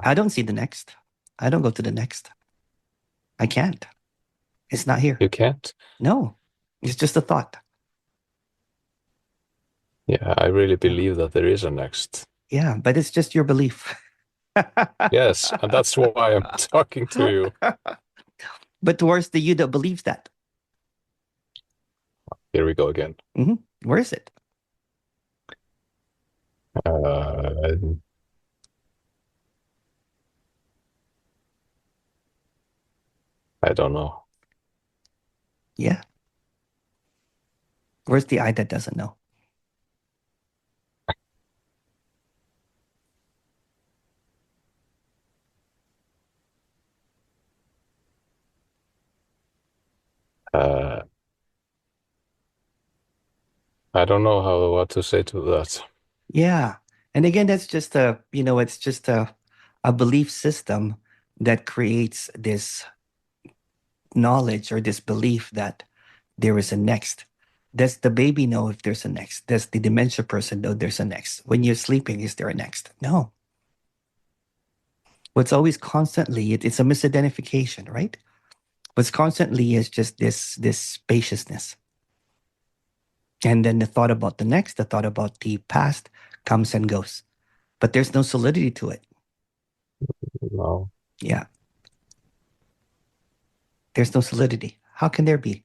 I don't see the next. I don't go to the next. I can't. It's not here. You can't? No, it's just a thought. Yeah, I really believe that there is a next. Yeah, but it's just your belief. Yes, and that's why I'm talking to you. But towards the you that believes that. Here we go again. Where is it? Uh, I don't know. Yeah. Where's the I that doesn't know? I don't know what to say to that. Yeah. And again, that's just it's just a belief system that creates this knowledge or this belief that there is a next. Does the baby know if there's a next? Does the dementia person know there's a next? When you're sleeping, is there a next? No. What's always constantly, it's a misidentification, right? What's constantly is just this spaciousness. And then the thought about the next, the thought about the past comes and goes. But there's no solidity to it. No. Yeah. There's no solidity. How can there be?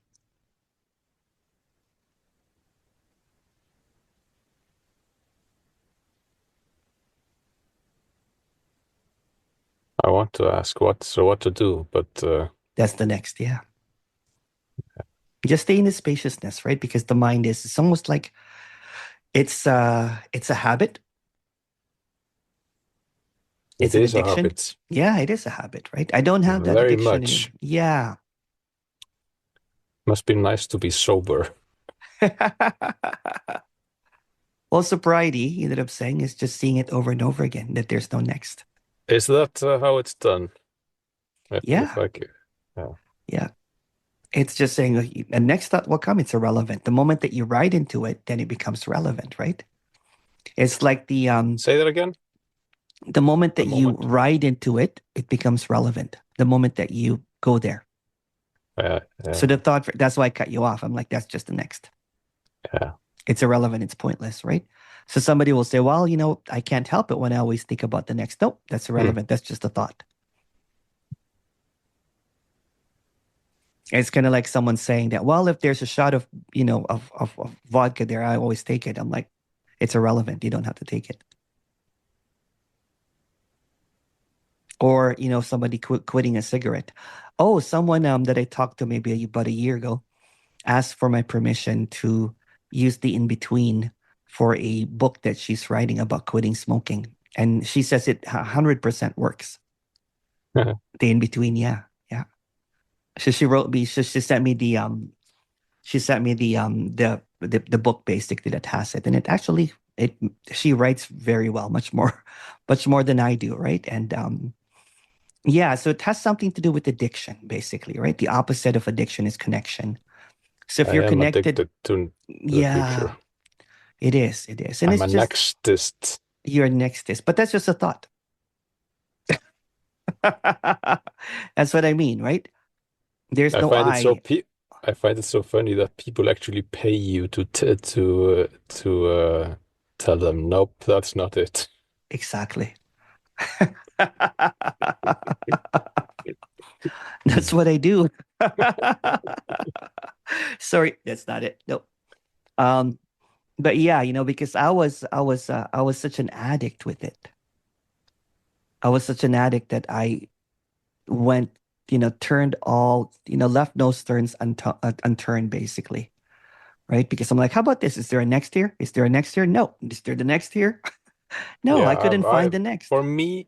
I want to ask what to do, but That's the next, yeah. Just stay in the spaciousness, right? Because the mind is, it's almost like it's a habit. It's it an is a addiction. habit. Yeah, it is a habit, right? I don't have that Very addiction anymore. much. Yeah. Must be nice to be sober. Well, sobriety, you ended up saying, is just seeing it over and over again, that there's no next. Is that how it's done? If Yeah. I could, yeah. Yeah. It's just saying a next thought will come, it's irrelevant. The moment that you ride into it, then it becomes relevant, right? It's like Say that again. the moment The that you moment. ride into it, it becomes relevant. The moment that you go there. Yeah, So yeah, the thought, that's why I cut you off. I'm like, that's just the next. yeah. It's irrelevant. It's pointless, right? So somebody will say, well, I can't help it when I always think about the next. Nope, that's Hmm. irrelevant. That's just a thought. It's kind of like someone saying that, well, if there's a shot of, of vodka there, I always take it. I'm like, it's irrelevant. You don't have to take it. Or, somebody quitting a cigarette. Oh, someone that I talked to maybe about a year ago asked for my permission to use the in between for a book that she's writing about quitting smoking. And she says it 100% works. The in between, yeah, yeah. So she wrote me. She sent me the book basically that has it, and it actually it she writes very well, much more than I do, right? And yeah, so it has something to do with addiction, basically, right? The opposite of addiction is connection. So if I you're am connected, addicted to the yeah, future. it is, and I'm it's a just nextist. your next is, but that's just a thought. That's what I mean, right? There's I no find it so I. pe I find it so funny that people actually pay you to t to tell them, nope, that's not it. Exactly. That's what I do. Sorry, that's not it. Nope. Um, but yeah, because I was such an addict with it. I was such an addict that I went, turned all, left no stones unturned, basically, right? Because I'm like, how about this? Is there a next here? Is there a next here? No. Is there the next here? No, I Yeah, couldn't I find the next. for me,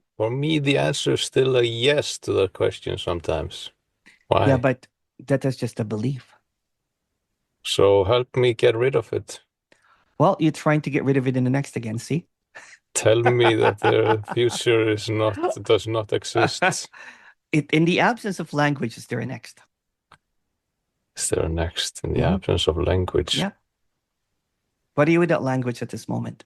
the answer is still a yes to that question sometimes. Yeah, Why? but that is just a belief. So help me get rid of it. Well, you're trying to get rid of it in the next again, see? Tell me that the future does not exist. In the absence of language, is there a next? Is there a next in the Hmm. absence of language? Yeah. What are you without language at this moment?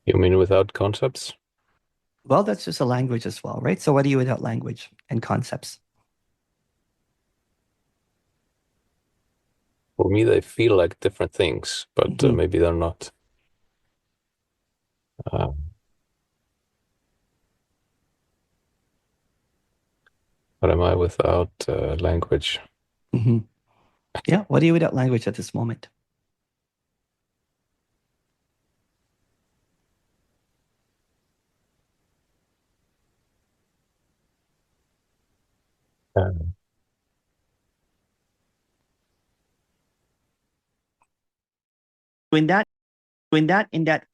You mean without concepts? Well, that's just a language as well, right? So what are you without language and concepts? For me, they feel like different things, but Mhm. maybe they're not. Um, what am I without language? Mhm. Yeah. What are you without language at this moment? Um, In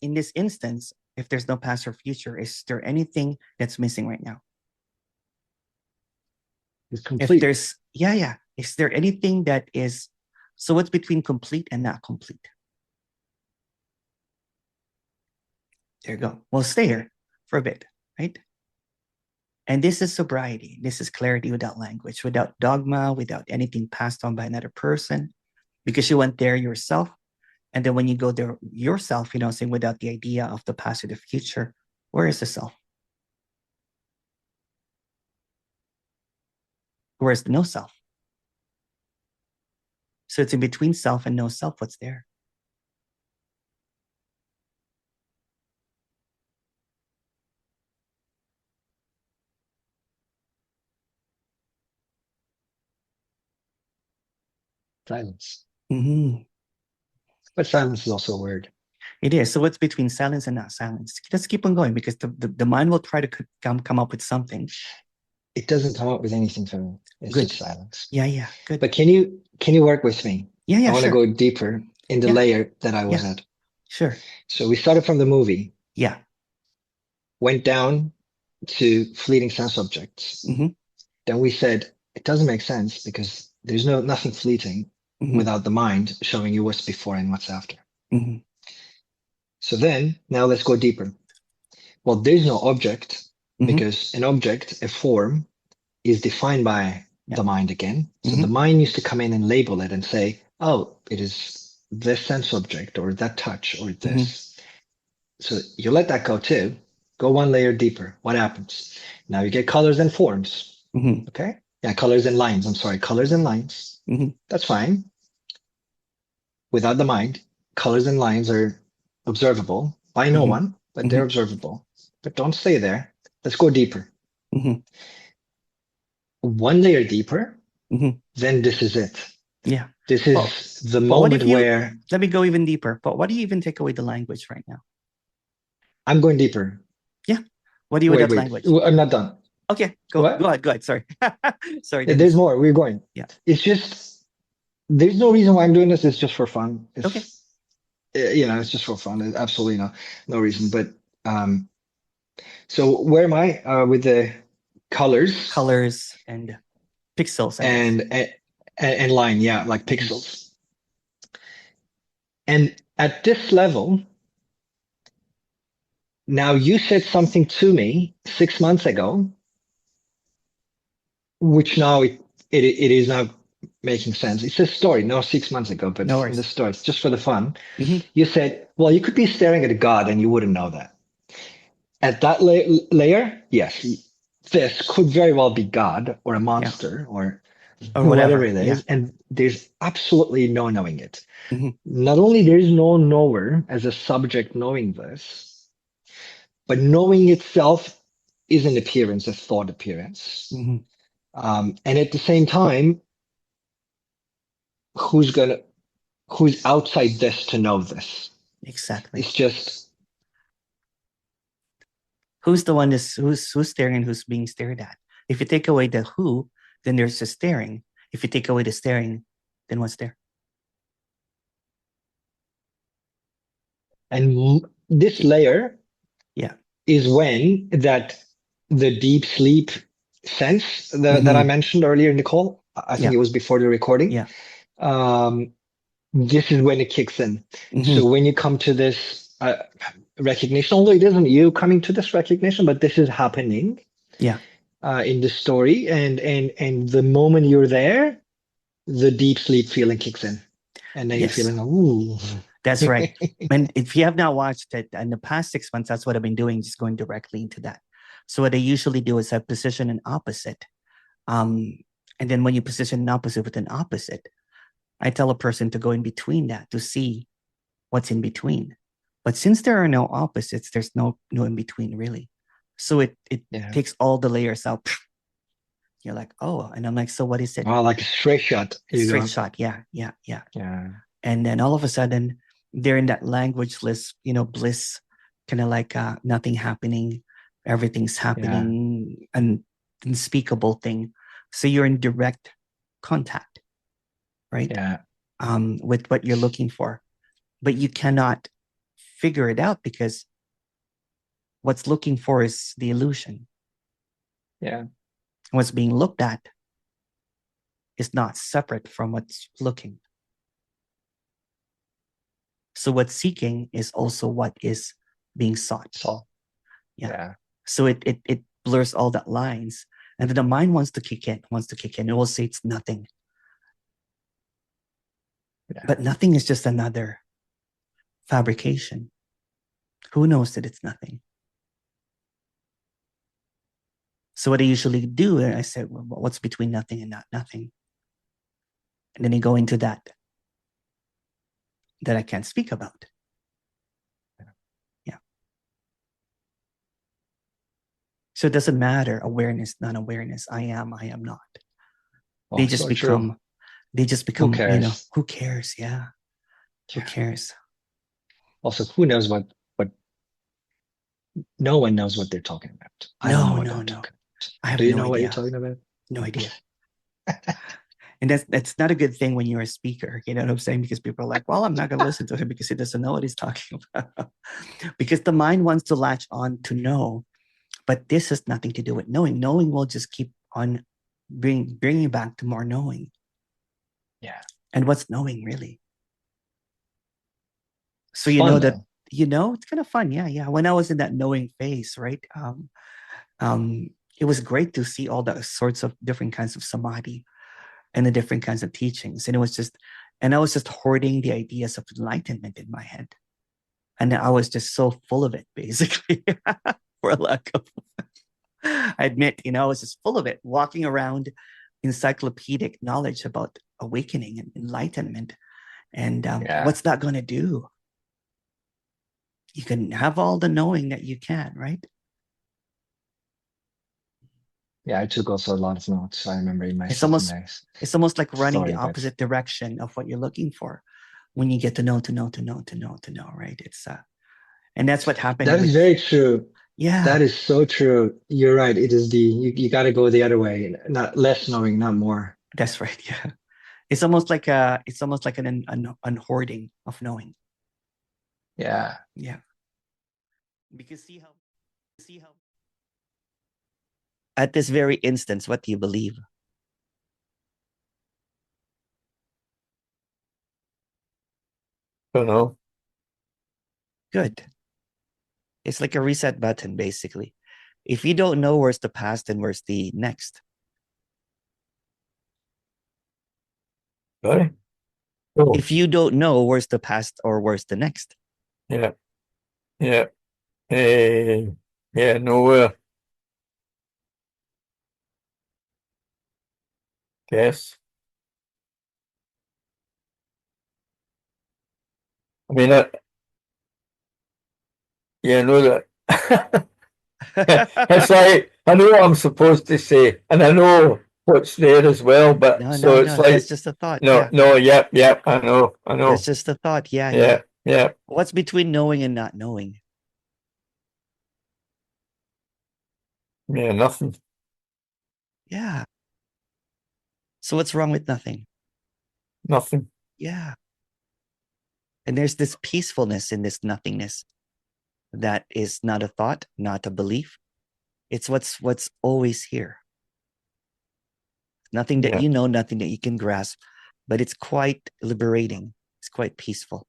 in this instance, if there's no past or future, is there anything that's missing right now? It's If complete. there's, yeah. Is there anything that is, so what's between complete and not complete? There you go. We'll stay here for a bit, right? And this is sobriety. This is clarity without language, without dogma, without anything passed on by another person, because you went there yourself. And then when you go there yourself, saying without the idea of the past or the future, where is the self? Where is the no self? So it's in between self and no self. What's there? Silence. Mm-hmm. But silence is also a word. It is. So what's between silence and not silence? Let's keep on going, because the mind will try to come up with something. It doesn't come up with anything for me. It's Good. just silence. Yeah. Good. But can you work with me? Yeah, I want to sure. go deeper in the Yeah. layer that I was Yeah. at. Sure. So we started from the movie, Yeah. went down to fleeting sense objects. Mm-hmm. Then we said it doesn't make sense because there's nothing fleeting Mm-hmm. without the mind showing you what's before and what's after. Mm-hmm. So then now let's go deeper. Well, there's no object Mm-hmm. because an object, a form, is defined by Yeah. the mind again. So Mhm. the mind used to come in and label it and say, oh, it is this sense object or that touch or this. So you let that go too. Go one layer deeper. What happens? Now you get colors and forms. Mm-hmm. Okay. Yeah, colors and lines. I'm sorry, colors and lines. Mm-hmm. That's fine. Without the mind, colors and lines are observable by no Mhm. one, but they're observable. But don't stay there. Let's go deeper. Mm-hmm. One layer deeper, Mm-hmm. then this is it. Yeah. This Well, is the but what moment if you, where let me go even deeper, but what do you even take away the language right now? I'm going deeper. Yeah. What do you Wait, without wait. language? I'm not done. Okay, go What? ahead. Sorry. Sorry. There's more. We're going. Yeah. It's just, there's no reason why I'm doing this. It's just for fun. Okay. It's just for fun. There's absolutely no reason. But so where am I with the colors? Colors and pixels, I guess. And line, yeah, like pixels. And at this level, now you said something to me 6 months ago, which now it is now making sense. It's a story, no 6 months ago, but No in the worries. story, it's just for the fun. Mm-hmm. You said, well, you could be staring at a god and you wouldn't know that. At that layer, yes, this could very well be God or a monster or Or whatever whatever. it Yeah. is. And there's absolutely no knowing it. Mm-hmm. Not only there is no knower as a subject knowing this, but knowing itself is an appearance, a thought appearance. Mm-hmm. And at the same time, who's outside this to know this? Exactly. It's just, Who's the one who's staring and who's being stared at? If you take away the who, then there's the staring. If you take away the staring, then what's there? and this layer Yeah. is when that the deep sleep sense that I mentioned earlier in the call, I think Yeah. it was before the recording. Yeah. This is when it kicks in. Mm-hmm. So when you come to this recognition, although it isn't you coming to this recognition, but this is happening. Yeah. In the story, and the moment you're there, the deep sleep feeling kicks in, and then Yes. you're feeling, ooh. That's right. And if you have not watched it, in the past 6 months, that's what I've been doing, just going directly into that. So what I usually do is I position an opposite. And then when you position an opposite with an opposite, I tell a person to go in between that to see what's in between. But since there are no opposites, there's no in between really. So it takes all the layers out. You're like, oh, and I'm like, so what is it? Oh, like a straight shot. Straight shot. Yeah. And then all of a sudden, they're in that languageless, bliss, kind of like nothing happening, everything's happening, an unspeakable thing. So you're in direct contact, right? Yeah. With what you're looking for, but you cannot figure it out because what's looking for is the illusion. Yeah. What's being looked at is not separate from what's looking. So what's seeking is also what is being sought. Yeah. So it blurs all that lines. And then the mind wants to kick in. It will say it's nothing. Yeah. But nothing is just another fabrication. Who knows that it's nothing? So what I usually do, I said, well, what's between nothing and not nothing? And then I go into that I can't speak about. Yeah. So it doesn't matter awareness, non-awareness. I am not. They just become, who cares? Who cares? Yeah. Who cares? Also, who knows what no one knows what they're talking about. I don't know what I'm talking about. I have Do you no know idea. what you're talking about? No idea. And that's not a good thing when you're a speaker. You know what I'm saying? Because people are like, well, I'm not going to listen to him because he doesn't know what he's talking about. Because the mind wants to latch on to know, but this has nothing to do with knowing. Knowing will just keep on bringing you back to more knowing. Yeah. And what's knowing really? So it's you fun, know that, it's kind of fun. Yeah. When I was in that knowing phase, right? It was great to see all the sorts of different kinds of samadhi and the different kinds of teachings. And I was just hoarding the ideas of enlightenment in my head. And I was just so full of it, basically, for a lack of, I admit, I was just full of it, walking around encyclopedic knowledge about awakening and enlightenment. And what's that going to do? You can have all the knowing that you can, right? Yeah, I took also a lot of notes. I remember in my it's almost like running the opposite direction of what you're looking for when you get to know, right? It's and that's what happened. That is very true. Yeah, that is so true. You're right. It is you got to go the other way, not less knowing, not more. That's right. Yeah, it's almost like an unhoarding of knowing. Yeah. Because see how at this very instance, what do you believe? Don't know. Good. It's like a reset button, basically. If you don't know where's the past, then where's the next? Sorry? Oh. If you don't know where's the past or where's the next? Yeah. Nowhere. Yes. I mean, know that. It's like, I know what I'm supposed to say, and I know what's there as well, but it's like, that's just a thought. Yep, I know. That's just a thought. Yeah. What's between knowing and not knowing? Yeah, nothing. Yeah. So what's wrong with nothing? Nothing. Yeah. And there's this peacefulness in this nothingness that is not a thought, not a belief. It's what's always here. Nothing that you know, nothing that you can grasp, but it's quite liberating. It's quite peaceful.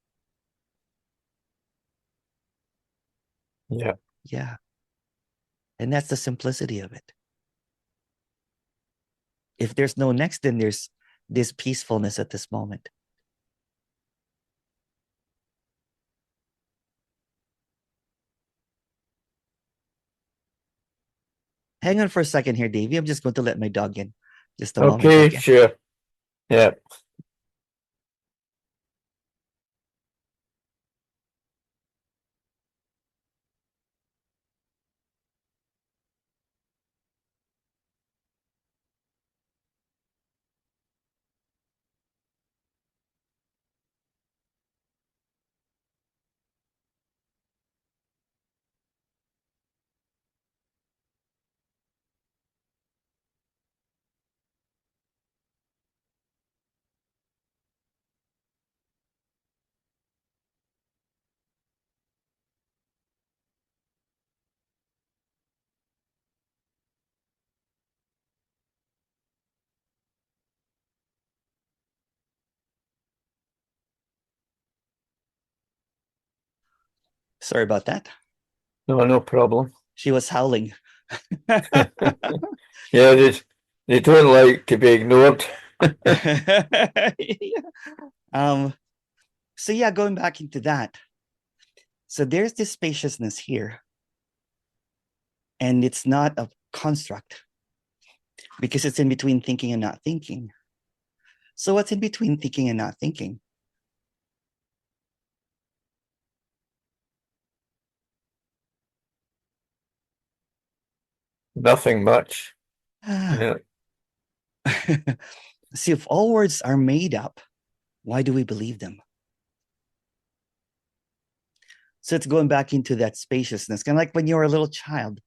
Yeah. And that's the simplicity of it. If there's no next, then there's this peacefulness at this moment. Hang on for a second here, Davey. I'm just going to let my dog in. Just a moment. Okay, sure. Yeah. Sorry about that. No problem. She was howling. Yeah, they don't like to be ignored. So yeah, going back into that. So there's this spaciousness here. And it's not a construct because it's in between thinking and not thinking. So what's in between thinking and not thinking? Nothing much. Yeah. See, if all words are made up, why do we believe them? So it's going back into that spaciousness, kind of like when you're a little child,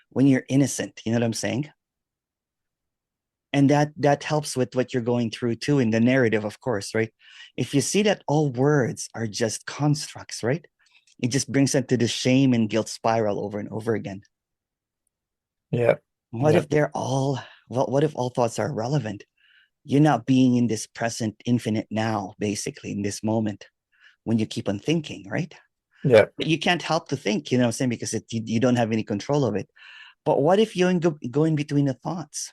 when you're innocent, you know what I'm saying? And that helps with what you're going through too in the narrative, of course, right? If you see that all words are just constructs, right? It just brings them to the shame and guilt spiral over and over again. Yeah. What if they're all, well, what if all thoughts are irrelevant? You're not being in this present infinite now, basically, in this moment, when you keep on thinking, right? Yeah. But you can't help to think, you know what I'm saying? Because you don't have any control of it. But what if you go in between the thoughts?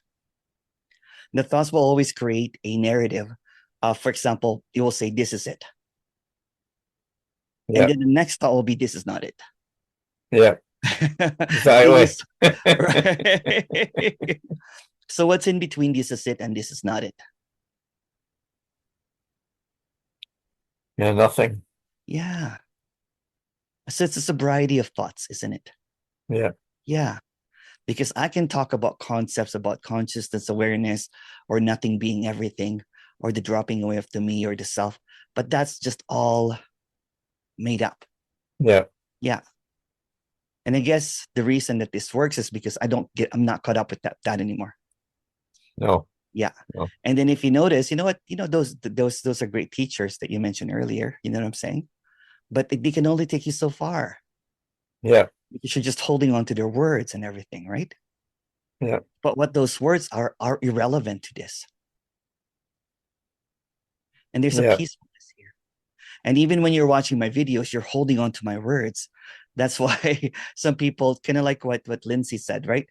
The thoughts will always create a narrative. For example, it will say, this is it. Yeah. And then the next thought will be, this is not it. Yeah. Exactly. Right? So what's in between this is it and this is not it? Yeah, nothing. Yeah. So it's a sobriety of thoughts, isn't it? Yeah. Yeah. Because I can talk about concepts about consciousness, awareness, or nothing being everything, or the dropping away of the me or the self, but that's just all made up. Yeah. Yeah. And I guess the reason that this works is because I'm not caught up with that anymore. No. Yeah. No. And then if you notice, you know what, those are great teachers that you mentioned earlier. You know what I'm saying? But they can only take you so far. Yeah. Because you're just holding on to their words and everything, right? Yeah. But what those words are irrelevant to this. And there's a peacefulness here. And even when you're watching my videos, you're holding on to my words. That's why some people kind of like what Lindsay said, right?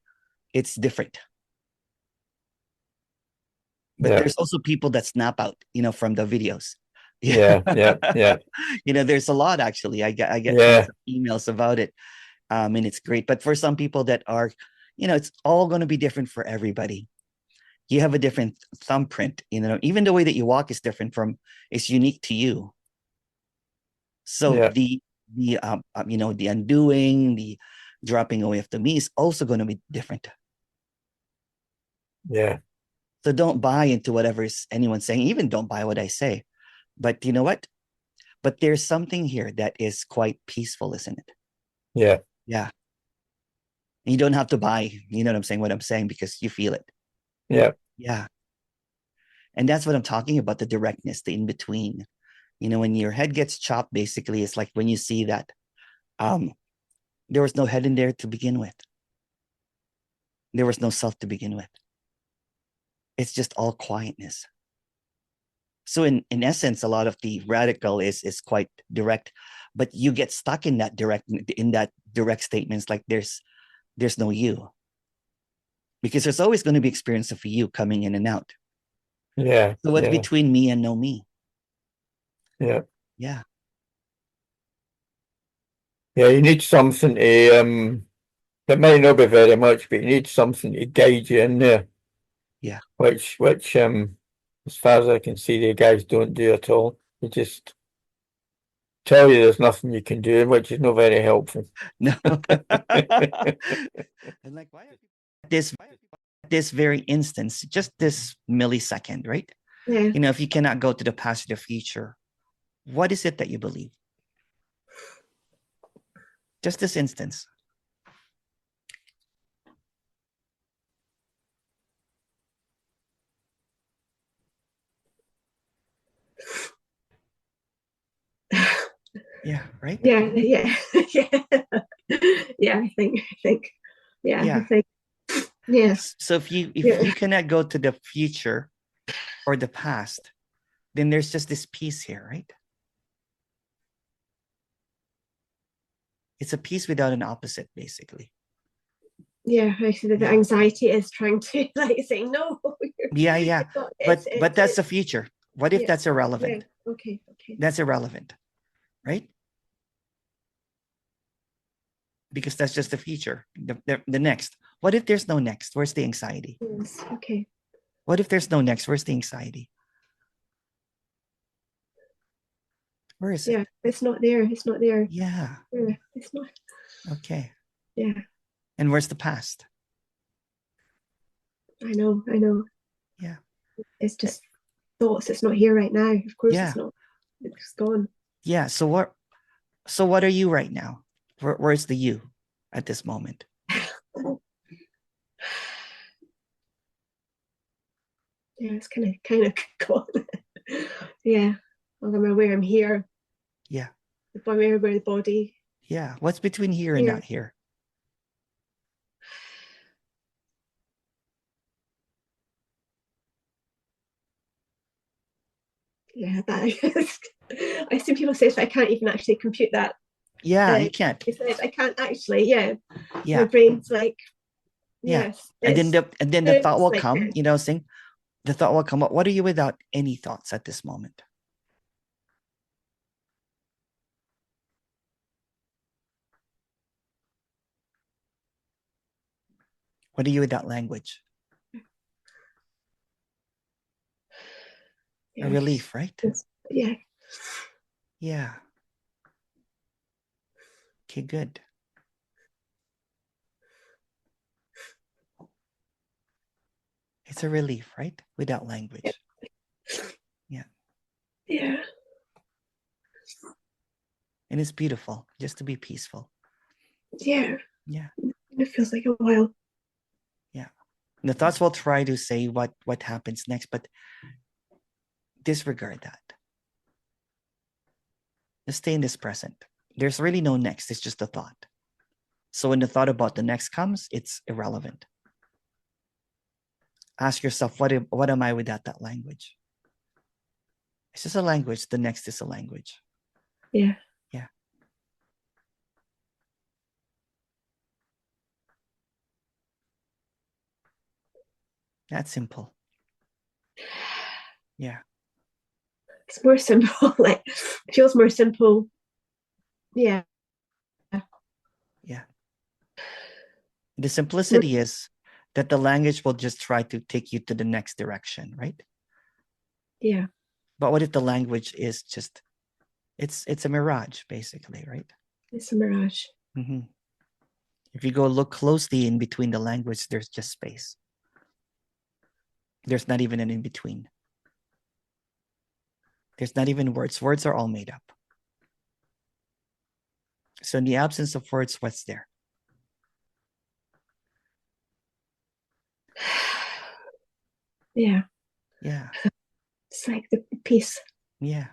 It's different. But there's also people that snap out, from the videos. Yeah. There's a lot actually. I get tons of emails about it. And it's great. But for some people that are, it's all going to be different for everybody. You have a different thumbprint, even the way that you walk is different it's unique to you. So the undoing, the dropping away of the me is also going to be different. Yeah. So don't buy into whatever anyone's saying. Even don't buy what I say. But you know what? But there's something here that is quite peaceful, isn't it? Yeah. Yeah. You don't have to buy, you know what I'm saying, what I'm saying, because you feel it. Yeah. Yeah. And that's what I'm talking about, the directness, the in-between. When your head gets chopped, basically, it's like when you see that there was no head in there to begin with. There was no self to begin with. It's just all quietness. So in essence, a lot of the radical is quite direct, but you get stuck in that direct statements like there's no you. Because there's always going to be experience of you coming in and out. Yeah. So what's between me and no me? Yeah. Yeah. Yeah, you need something to It might not be very much, but you need something to guide you in there. Yeah. Which as far as I can see, the guys don't do at all. They just tell you there's nothing you can do, which is not very helpful. No. And like, why are this very instance, just this millisecond, right? Yeah. You know, if you cannot go to the past or the future, what is it that you believe? Just this instance. Yeah, right? Yeah, yeah, yeah. Yeah, I think. Yeah, Yeah. I think. Yeah. So if you Yeah. cannot go to the future or the past, then there's just this piece here, right? It's a piece without an opposite, basically. Yeah, I see that the Yeah. anxiety is trying to like say no. Yeah. But that's the future. What if yeah, that's irrelevant? Yeah. Okay. That's irrelevant, right? Because that's just the future. The next. What if there's no next? Where's the anxiety? Yes. Okay. What if there's no next? Where's the anxiety? Where is it? Yeah, it's not there. It's not there. Yeah. Yeah, it's not. Okay. Yeah, And where's the past? I know. Yeah. It's just thoughts. It's not here right now. Of course, Yeah. it's not. It's gone. Yeah. So what are you right now? Where's the you at this moment? Yeah, it's kind of gone. Yeah, well, I'm aware I'm here. Yeah. I'm aware of the body. Yeah. What's between here and not here? Yeah, that is. I see people say, so I can't even actually compute that. Yeah, you can't. I can't actually. Yeah. Yeah. My brain's like. Yeah. Yes. And then the thought will like come. it. You know, saying the thought will come up. What are you without any thoughts at this moment? What are you without language? Yeah, A relief, right? Yeah. Yeah. Okay, good. It's a relief, right? Without language. Yeah. Yeah. And it's beautiful just to be peaceful. Yeah. Yeah. It feels like a while. Yeah. And the thoughts will try to say what happens next, but disregard that. Just stay in this present. There's really no next. It's just a thought. So when the thought about the next comes, it's irrelevant. Ask yourself, what am I without that language? It's just a language. The next is a language. Yeah. Yeah. That's simple. Yeah. It's more simple. Like, it feels more simple. Yeah. Yeah. The simplicity is that the language will just try to take you to the next direction, right? Yeah. But what if the language is just, it's a mirage, basically, right? It's a mirage. Mm-hmm. If you go look closely in between the language, there's just space. There's not even an in-between. There's not even words. Words are all made up. So in the absence of words, what's there? Yeah. Yeah. It's like the peace. Yeah.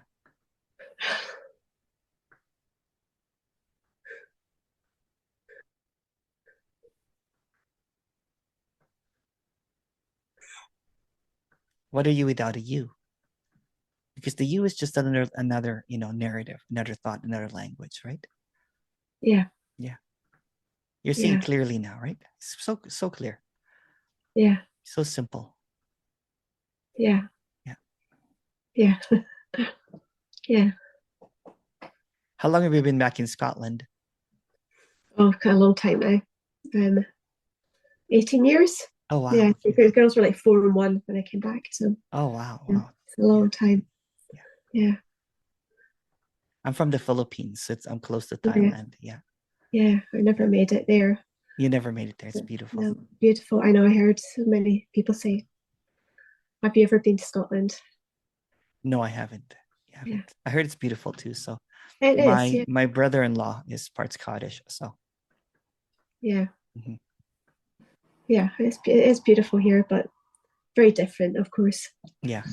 What are you without a you? Because the you is just another narrative, another thought, another language, right? Yeah. Yeah. You're seeing clearly now, right? It's so clear. Yeah. So simple. Yeah. Yeah. Yeah. Yeah. How long have you been back in Scotland? Oh, a long time now. um 18 years. Oh wow. Yeah, the girls were like 4 and 1 when I came back. So Oh wow. yeah, Wow. it's a long time. Yeah. Yeah. I'm from the Philippines. I'm close to Yeah. Thailand. Yeah. Yeah, I never made it there. You never made it there. It's beautiful. No, beautiful. I know. I heard so many people say. Have you ever been to Scotland? No, I haven't. Yeah. I heard it's beautiful too. So It is. Yeah. my brother-in-law is part Scottish. So Yeah. Mhm. Yeah. It's beautiful here, but very different, of course. yeah.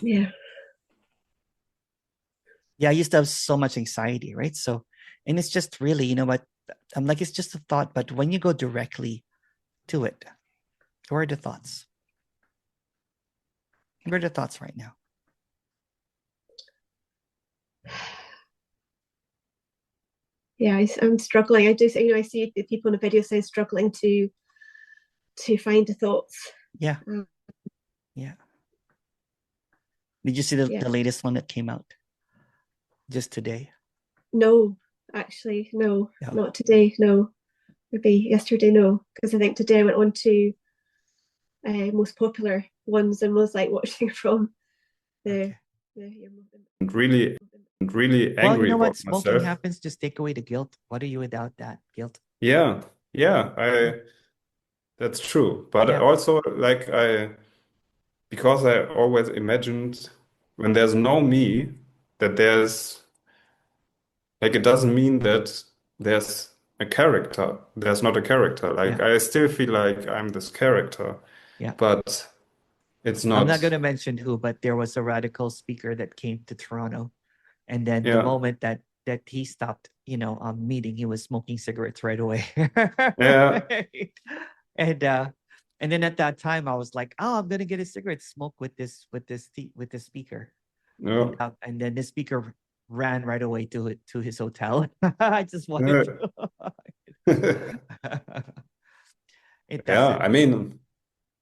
Yeah. Yeah, I used to have so much anxiety, right? So, and it's just really, you know what? I'm like, it's just a thought, but when you go directly to it, where are the thoughts? Where are the thoughts right now? Yeah, I'm struggling. I just, I see the people in the video saying struggling to find the thoughts. Yeah. Yeah. Did you see the latest one that came out just today? No, actually, no, not today. No, maybe yesterday. No, because I think today I went on to most popular ones and was like watching from the really angry well, you know about what? Smoking myself. happens. Just take away the guilt. What are you without that guilt? Yeah, that's true. But Yeah. also, like, because I always imagined when there's no me, that there's, like, it doesn't mean that there's a character. There's not a character. Like, I still feel like I'm this character, Yeah. but it's I'm not not. going to mention who, but there was a radical speaker that came to Toronto, and then the Yeah. moment that he stopped, meeting, he was smoking cigarettes right away. Yeah. And then at that time, I was like, oh, I'm gonna get a cigarette smoke with this speaker. Yeah. And then the speaker ran right away to his hotel. I just wanted to. It Yeah, doesn't. I mean,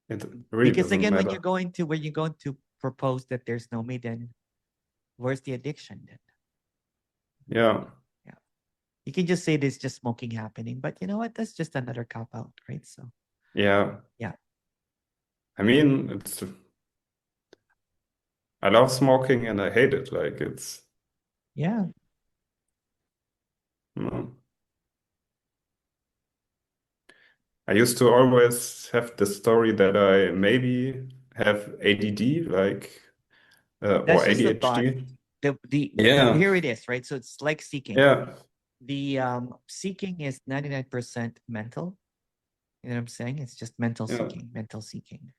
it really Because doesn't again, when matter. you're going to propose that there's no me, then where's the addiction then? Yeah. Yeah. You can just say there's just smoking happening, but you know what? That's just another cop out, right? So Yeah. Yeah. I mean, I love smoking and I hate it. Like, it's, yeah. I used to always have the story that I maybe have ADD, like, That's or just a thought. ADHD. Yeah. Here it is, right? So it's like seeking. Yeah. The seeking is 99% mental. You know what I'm saying? It's just mental seeking, mental seeking.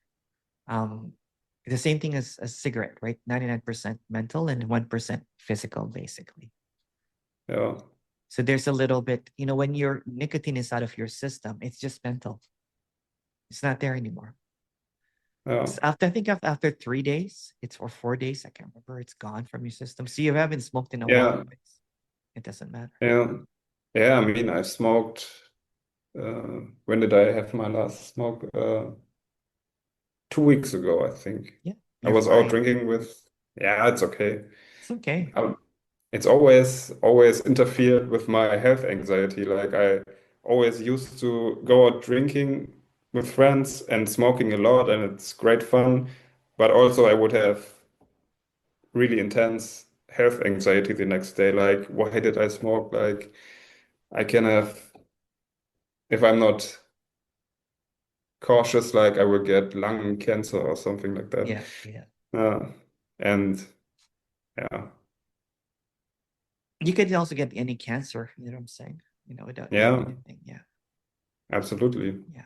The same thing as a cigarette, right? 99% mental and 1% physical, basically. Yeah. So there's a little bit, when your nicotine is out of your system, it's just mental. It's not there anymore. Yeah. I think after 3 days, or 4 days, I can't remember, it's gone from your system. So you haven't smoked in a while. It doesn't matter. Yeah. Yeah. I mean, I smoked. When did I have my last smoke? 2 weeks ago, I think. Yeah. I was out drinking with. Yeah, it's okay. It's okay. It's always interfered with my health anxiety. Like, I always used to go out drinking with friends and smoking a lot, and it's great fun. But also, I would have really intense health anxiety the next day. Like, why did I smoke? Like, I can have, if I'm not cautious, like, I will get lung cancer or something like that. Yeah. And yeah. You could also get any cancer, you know what I'm saying? Without anything. Yeah. Absolutely. Yeah.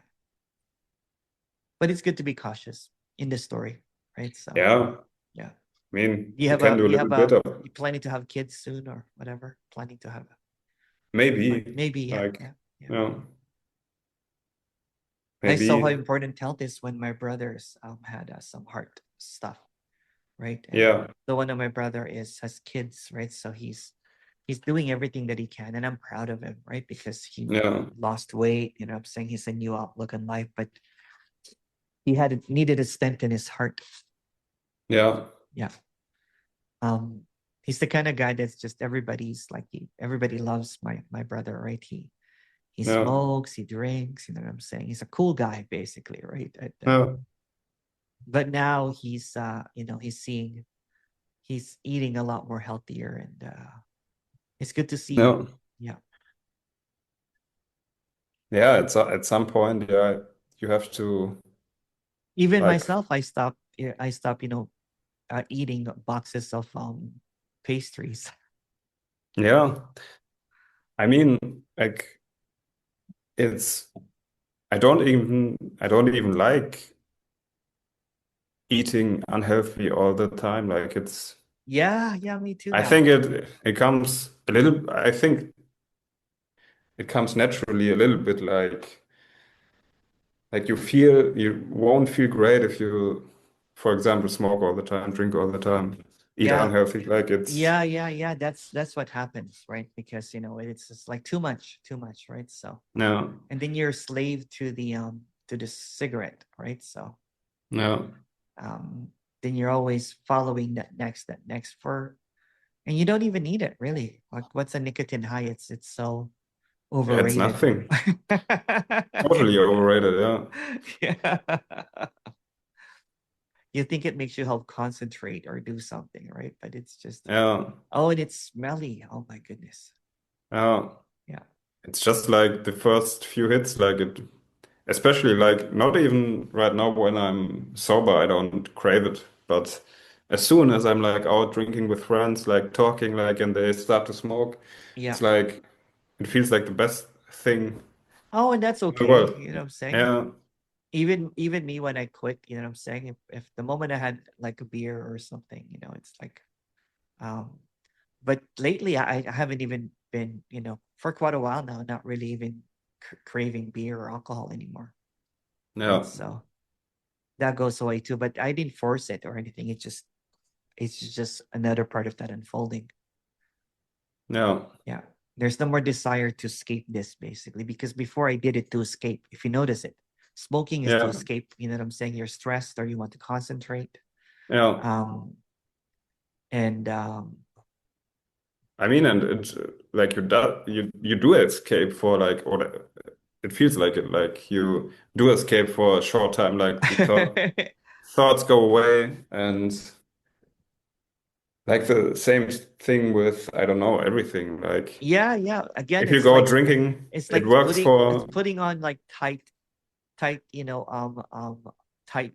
But it's good to be cautious in this story, right? So yeah. Yeah. I mean, you can do a little bit of. You planning to have kids soon or whatever? Planning to have Maybe. Maybe, yeah. Like, I maybe. saw how important health is when my brothers had some heart stuff, right? And Yeah. so one of my brother has kids, right? So he's doing everything that he can, and I'm proud of him, right? Because he lost weight, you know what I'm saying? He's a new outlook on life, but he needed a stent in his heart. Yeah. Yeah. He's the kind of guy that's just everybody loves my brother, right? He Yeah. smokes, he drinks, you know what I'm saying? He's a cool guy, basically, right? Yeah. But now he's he's eating a lot more healthier, and it's good to see. Yeah. Yeah. Yeah, it's at some point, yeah, you have to Even like, myself, I stopped, eating boxes of pastries. yeah. I mean, like it's I don't even like eating unhealthy all the time. Like it's Yeah, me too I now. think it comes a little I think it comes naturally a little bit like you won't feel great if you, for example, smoke all the time, drink all the time, eat Yeah. unhealthy. Like it's Yeah. That's what happens, right? Because it's just like too much, right? So, yeah, and then you're a slave to the cigarette, right? So, yeah, then you're always following that next for, and you don't even need it really. Like, what's a nicotine high? It's so it's overrated. nothing. Totally overrated. Yeah. Yeah. You think it makes you help concentrate or do something, right? But it's just, Yeah. oh, and it's smelly. Oh my goodness. Yeah. Yeah. It's just like the first few hits, like it, especially like not even right now when I'm sober, I don't crave it. But as soon as I'm like out drinking with friends, like talking, like, and they start to smoke, Yeah. it's like, it feels like the best thing Oh, and that's in the okay. world. You know what I'm saying? Yeah. Even me when I quit, you know what I'm saying? If the moment I had like a beer or something, it's like, um, but lately I haven't even been, for quite a while now, not really even craving beer or alcohol anymore. Yeah. Right. So that goes away too. But I didn't force it or anything. It's just another part of that unfolding. Yeah. Yeah. There's no more desire to escape this basically, because before I did it to escape. If you notice it, smoking is to Yeah. escape. You know what I'm saying? You're stressed or you want to concentrate. Yeah. And I mean, and it's like you do escape for like, or it feels like it, like you do escape for a short time, like the thoughts go away, and like the same thing with, I don't know, everything. Like yeah. Again, if you go drinking, it's it like works for, putting on like tight, tight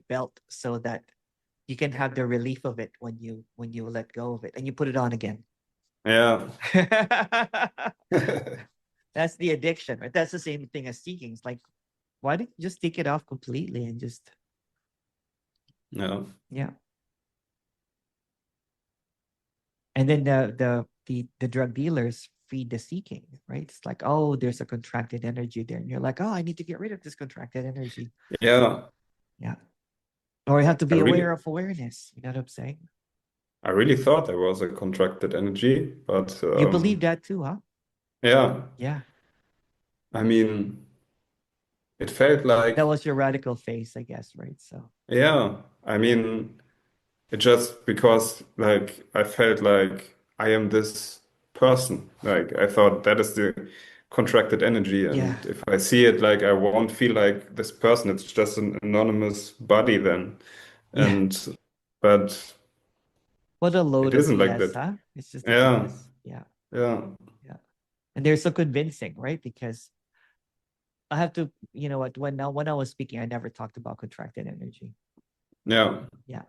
belt so that you can have the relief of it when you let go of it and you put it on again. yeah. That's the addiction, right? That's the same thing as seeking. It's like, why don't you just take it off completely and just, Yeah. yeah. And then the drug dealers feed the seeking, right? It's like, oh, there's a contracted energy there, and you're like, oh, I need to get rid of this contracted energy. Yeah. Yeah. Or you have to I be aware really, of awareness. You know what I'm saying? I really thought there was a contracted energy, but You believe that too, huh? yeah. Yeah. I mean, it felt That like, was your radical phase, I guess, right? So, yeah. I mean, it just because like I felt like I am this person. Like I thought that is the contracted energy, yeah. and if I see it, like I won't feel like this person. It's just an anonymous body then. Yeah. And but What a load it of isn't like BS, that. huh? It's just a Yeah, BS. Yeah. yeah, Yeah. And they're so convincing, right? Because I have to, you know what, when I was speaking, I never talked about contracted energy. yeah, Yeah.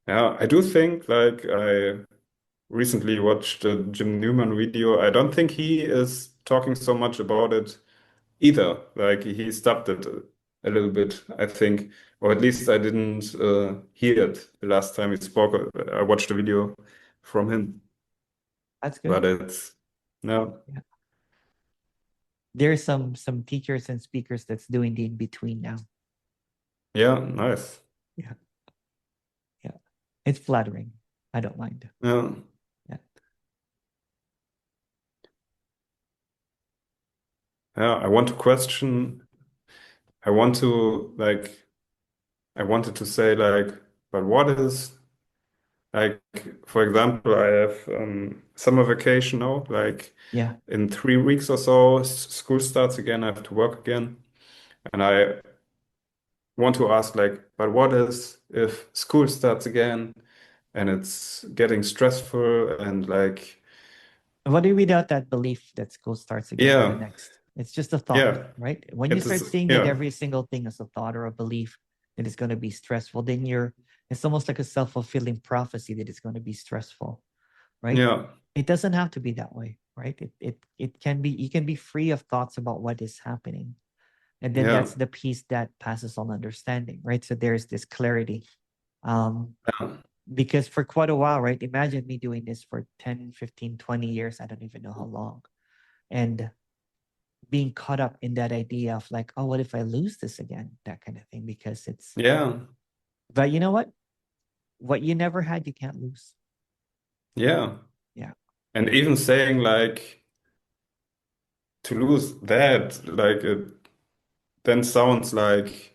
yeah. I do think like I recently watched a Jim Newman video. I don't think he is talking so much about it either. Like he stopped it a little bit, I think, or at least I didn't hear it the last time he spoke. I watched a video from him, That's good. but it's no, Yeah. There's some teachers and speakers that's doing the in between now. yeah, nice. Yeah. Yeah. It's flattering. I don't mind. Yeah, Yeah. yeah. I want to question. I want to like. I wanted to say like, but what is Like, for example, I have summer vacation now. Like Yeah. in 3 weeks or so, school starts again. I have to work again, and I want to ask, like, but what is if school starts again and it's getting stressful and like, What do you without that belief that school starts again in the yeah, next? It's just a thought, yeah, right? When you it start is, seeing that yeah, every single thing is a thought or a belief that is going to be stressful, then it's almost like a self-fulfilling prophecy that it's going to be stressful, right? yeah, It doesn't have to be that way, right? It can be, you can be free of thoughts about what is happening. And then yeah, that's the peace that passes on understanding, right? So there's this clarity. yeah, Because for quite a while, right? Imagine me doing this for 10, 15, 20 years. I don't even know how long. And being caught up in that idea of like, oh, what if I lose this again? That kind of thing. Because yeah, but you know what? What you never had, you can't lose. yeah. Yeah. And even saying like to lose that, like it then sounds like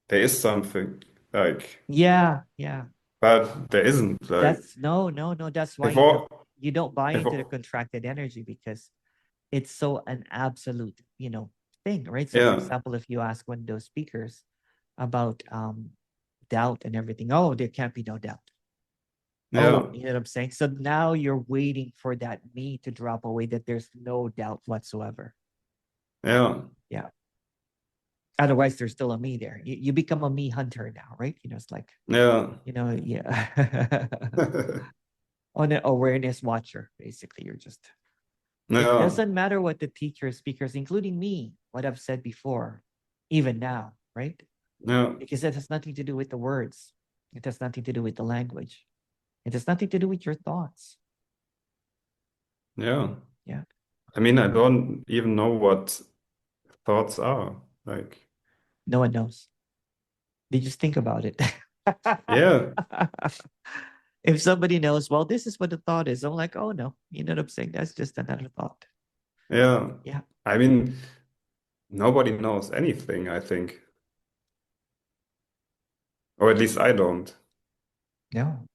there is something, like, Yeah. Yeah. but there isn't. Like, That's no. That's why if all, you don't buy if into the all, contracted energy because it's so an absolute, thing, right? So for yeah, example, if you ask one of those speakers about doubt and everything, oh, there can't be no doubt. yeah, Oh, you know what I'm saying? So now you're waiting for that me to drop away that there's no doubt whatsoever. yeah, Yeah. Otherwise, there's still a me there. You become a me hunter now, right? It's like, yeah, yeah. On an awareness watcher, basically. It yeah, doesn't matter what the teachers, speakers, including me, what I've said before, even now, right? yeah, Because it has nothing to do with the words. It has nothing to do with the language. It has nothing to do with your thoughts. yeah. Yeah. I mean, I don't even know what thoughts are. Like, No one knows. They just think about it. yeah, If somebody knows, well, this is what the thought is, I'm like, oh no, you know what I'm saying? That's just another thought. yeah. Yeah. I mean, nobody knows anything, I think. Or at least I don't. No,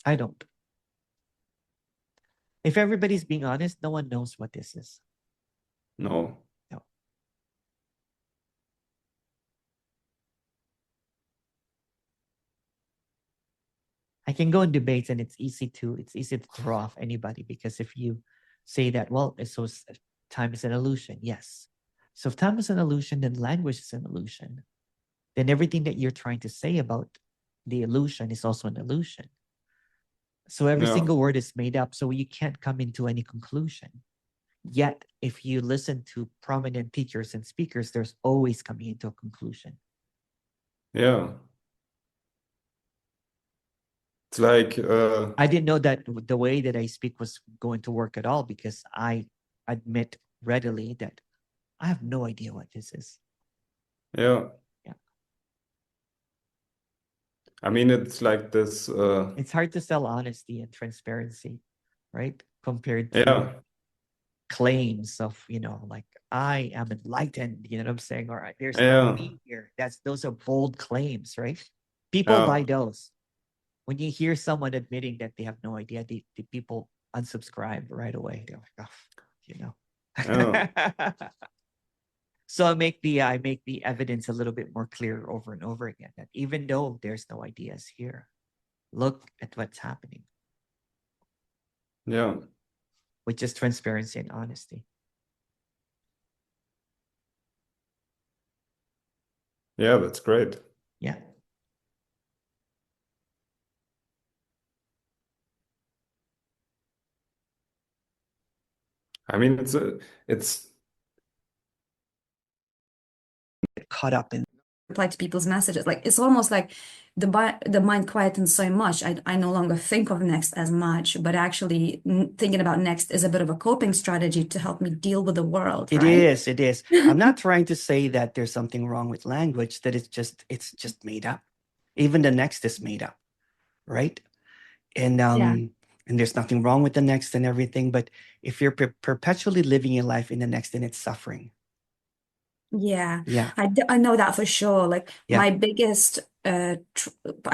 I don't. If everybody's being honest, no one knows what this is. No. No. I can go in debates and it's easy to throw off anybody because if you say that, well, time is an illusion, yes. So if time is an illusion, then language is an illusion. Then everything that you're trying to say about the illusion is also an illusion. So every Yeah. single word is made up, so you can't come into any conclusion. Yet, if you listen to prominent teachers and speakers, there's always coming into a conclusion. Yeah. It's like, I didn't know that the way that I speak was going to work at all because I admit readily that I have no idea what this is. yeah. Yeah. I mean, it's like this. It's hard to sell honesty and transparency, right? Compared to Yeah. claims of, like I am enlightened, you know what I'm saying? Or there's no Yeah. me here. Those are bold claims, right? People Yeah. buy those. When you hear someone admitting that they have no idea, the people unsubscribe right away. They're like, oh, Yeah. So I make the evidence a little bit more clear over and over again that even though there's no ideas here, look at what's happening, Yeah. which is transparency and honesty. Yeah, that's great. Yeah. I mean, it's Caught up in reply to people's messages. Like it's almost like the mind quietens so much. I no longer think of next as much, but actually thinking about next is a bit of a coping strategy to help me deal with the world. It right? is. I'm not trying to say that there's something wrong with language, that it's just made up. Even the next is made up, right? And Yeah. and there's nothing wrong with the next and everything, but if you're perpetually living your life in the next, then it's suffering. Yeah, Yeah. I know that for sure. Like Yeah. my biggest, I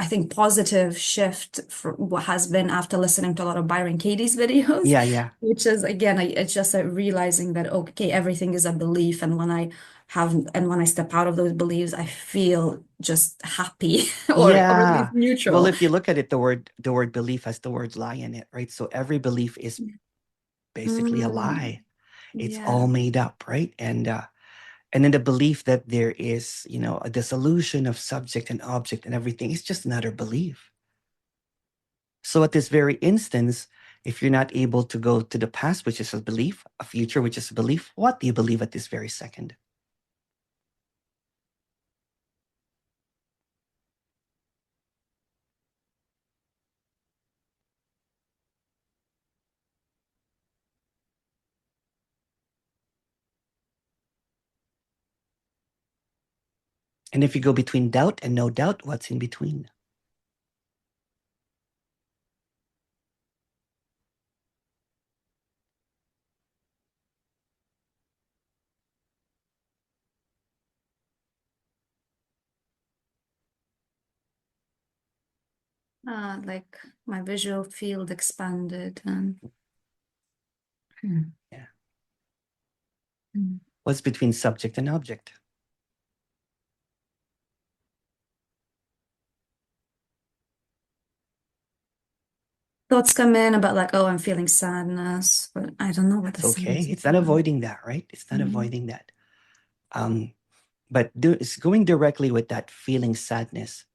think, positive shift for what has been after listening to a lot of Byron Katie's videos. Yeah. Yeah. Which is again, it's just realizing that okay, everything is a belief, and when I step out of those beliefs, I feel just happy or at Yeah. least neutral. Well, if you look at it, the word belief has the word lie in it, right? So every belief is basically a lie. It's Yeah. all made up, right? And then the belief that there is, you know, a dissolution of subject and object and everything is just another belief. So at this very instance, if you're not able to go to the past, which is a belief, a future, which is a belief, what do you believe at this very second? And if you go between doubt and no doubt, what's in between? Like my visual field expanded and Yeah. Hmm. What's between subject and object? Thoughts come in about like, oh, I'm feeling sadness, but I don't know what It's the okay. sadness It's is not about. avoiding that, right? It's not Mhm. avoiding that. But it's going directly with that feeling sadness.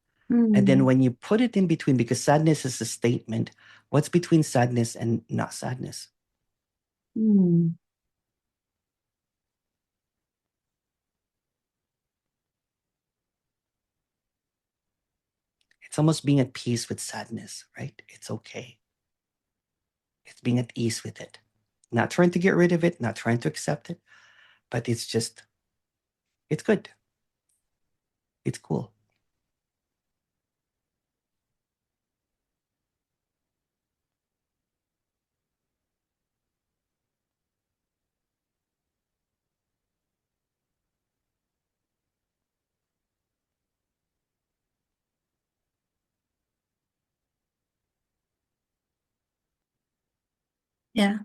And then when you put it in between, because sadness is a statement, what's between sadness and not sadness? It's almost being at peace with sadness, right? It's okay. It's being at ease with it. Not trying to get rid of it, not trying to accept it, but it's just, it's good. It's cool. Yeah.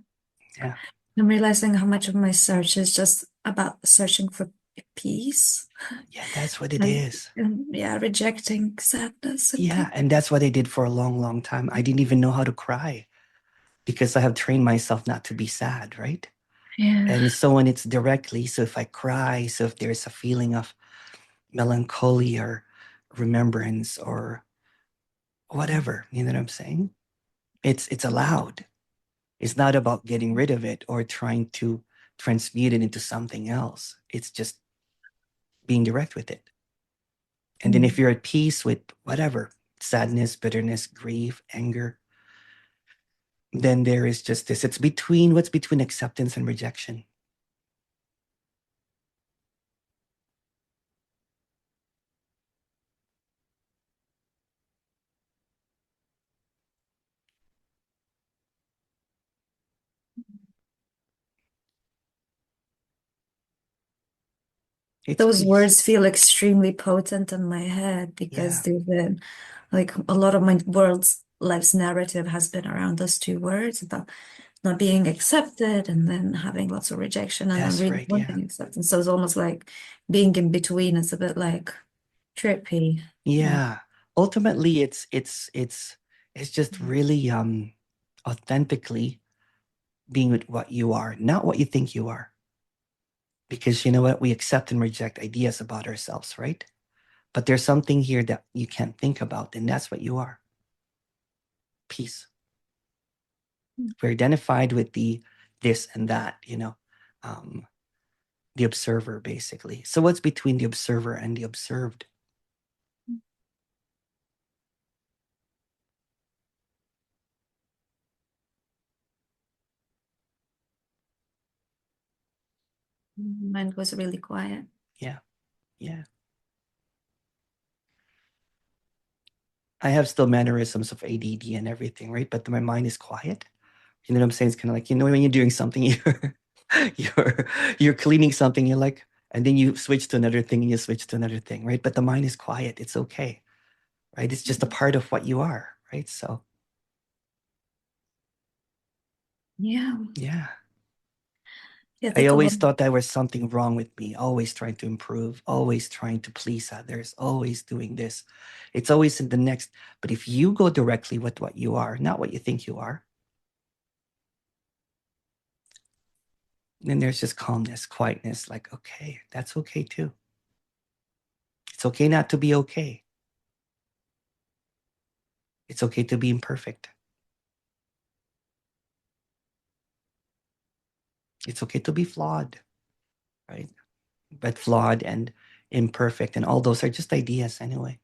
Yeah. I'm realizing how much of my search is just about searching for peace. Yeah, that's what it Like, is. yeah, rejecting sadness and Yeah, and that's what I did for a long, long time. I didn't even know how to cry because I have trained myself not to be sad, right? Yeah. And so when it's directly, so if I cry, so if there's a feeling of melancholy or remembrance or whatever, you know what I'm saying? It's allowed. It's not about getting rid of it or trying to transmute it into something else. It's just being direct with it. And then if you're at peace with whatever, sadness, bitterness, grief, anger, then there is just this. It's between what's between acceptance and rejection. It's Those peace. words feel extremely potent in my head because they've been like a lot of my world's life's narrative has been around those two words about not being accepted and then having lots of rejection and then That's really right, wanting acceptance. So it's almost like being in between is a bit like trippy. Yeah. Ultimately, it's just really authentically being with what you are, not what you think you are. Because you know what? We accept and reject ideas about ourselves, right? But there's something here that you can't think about, and that's what you are. Peace. We're identified with the this and that, you know, the observer, basically. So what's between the observer and the observed? Mine was really quiet. Yeah. Yeah. I have still mannerisms of ADD and everything, right? But my mind is quiet. You know what I'm saying? It's kind of like, you know, when you're doing something, you're cleaning something, you're like, And then you switch to another thing and you switch to another thing, right? But the mind is quiet. It's okay, right? It's just a part of what you are, right? So, Yeah. yeah. Yeah, I always thought there was something wrong with me, always trying to improve, always trying to please others, always doing this. It's always in the next. But if you go directly with what you are, not what you think you are, then there's just calmness, quietness, like, okay, that's okay too. It's okay not to be okay. It's okay to be imperfect. It's okay to be flawed, right? But flawed and imperfect and all those are just ideas anyway.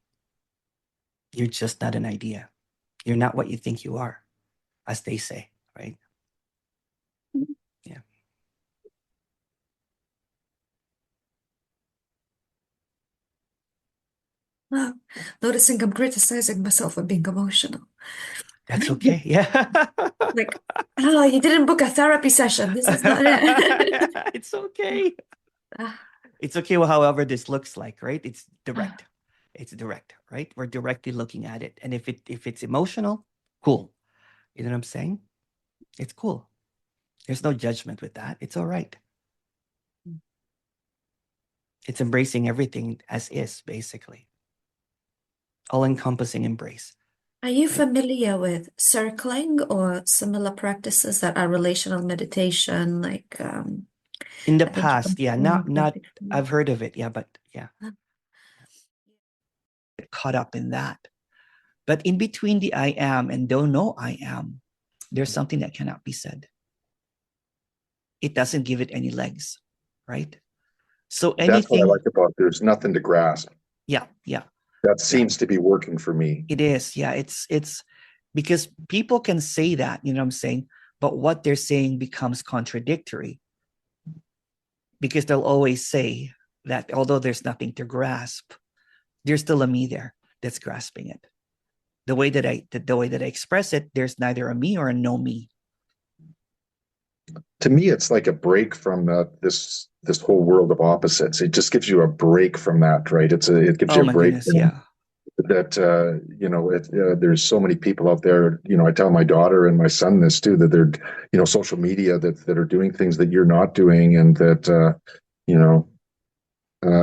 You're just not an idea. You're not what you think you are, as they say, right? Yeah. Wow. Noticing I'm criticizing myself for being emotional. That's okay. Yeah. Like, oh, you didn't book a therapy session. This is not it. It's okay. It's okay, well, however this looks like, right? It's direct. It's direct, right? We're directly looking at it. And if it's emotional, cool. You know what I'm saying? It's cool. There's no judgment with that. It's all right. It's embracing everything as is, basically. All-encompassing embrace. Are you familiar with circling or similar practices that are relational meditation, like in the past, yeah, not I've heard of it, yeah, but yeah. Caught up in that. But in between the I am and don't know I am, there's something that cannot be said. It doesn't give it any legs, right? So anything. That's what I like about there's nothing to grasp. Yeah, yeah. That seems to be working for me. It is, yeah. It's because people can say that, you know what I'm saying, but what they're saying becomes contradictory. Because they'll always say that although there's nothing to grasp, there's still a me there that's grasping it. The way that I express it, there's neither a me or a no me. To me, it's like a break from this whole world of opposites. It just gives you a break from that, right? It gives you a break. Goodness, yeah. That there's so many people out there. I tell my daughter and my son this too, that they're social media that are doing things that you're not doing, and that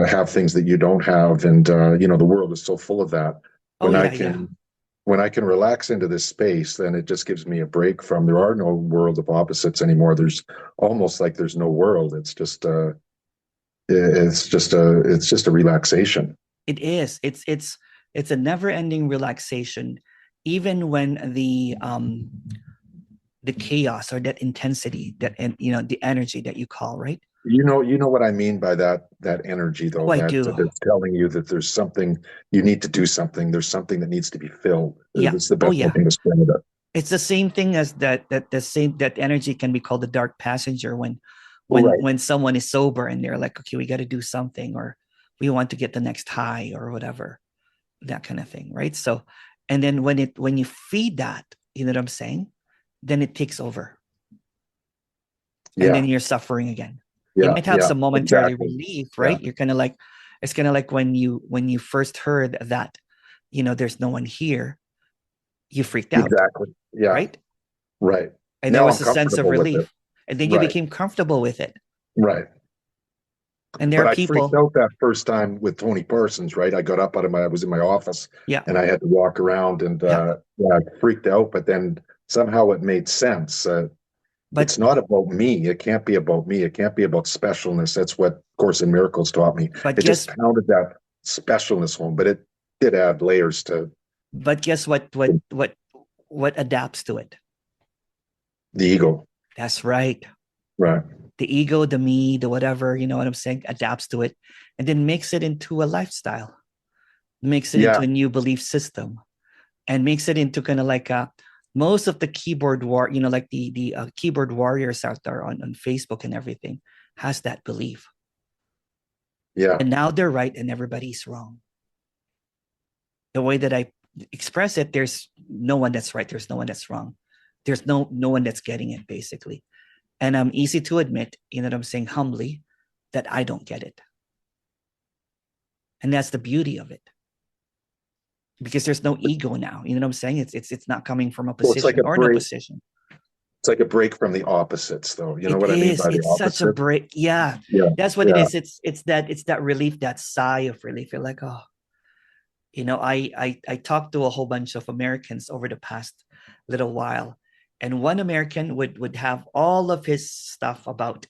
have things that you don't have, and the world is so full of that. When I can relax into this space, then it just gives me a break from. There are no world of opposites anymore. There's almost like there's no world. It's just a relaxation. It is. It's a never-ending relaxation, even when the chaos or that intensity, the energy that you call, right? You know what I mean by that energy, though. I do. That's telling you that there's something you need to do. There's something that needs to be filled. Yeah. It's the best way to describe it. It's the same thing as that energy can be called the dark passenger when someone is sober and they're like, okay, we got to do something, or we want to get the next high or whatever, that kind of thing, right? So, and then when you feed that, you know what I'm saying, then it takes over. Yeah. And then you're suffering again. Yeah, you might have some momentary relief, right? Yeah. You're kind of like, it's kind of like when you first heard that, there's no one here, you freaked out. Exactly. Yeah. Right. Right. And now there was a sense of relief, and then you became comfortable with it. Right. And there are people. I freaked out that first time with Tony Parsons, right? I got up I was in my office, and I had to walk around, and I freaked out, but then somehow it made sense. But it's not about me. It can't be about me. It can't be about specialness. That's what Course in Miracles taught me. But it just pounded that specialness home, but it did add layers to. But guess what adapts to it? The ego. That's right. Right. The ego, the me, the whatever, you know what I'm saying, adapts to it, and then makes it into a lifestyle, makes it into a new belief system, and makes it into kind of like most of the keyboard like the keyboard warriors out there on Facebook and everything has that belief. Yeah. And now they're right and everybody's wrong. The way that I express it, there's no one that's right. There's no one that's wrong. There's no one that's getting it, basically. And I'm easy to admit, you know what I'm saying, humbly, that I don't get it. And that's the beauty of it. Because there's no ego now. You know what I'm saying? It's not coming from a position or no position. It's like a break from the opposites, though. You know what I mean by the It's such a opposite? break. Yeah. That's what it is. It's that relief, that sigh of relief. You're like, oh, you know, I talked to a whole bunch of Americans over the past little while, and one American would have all of his stuff about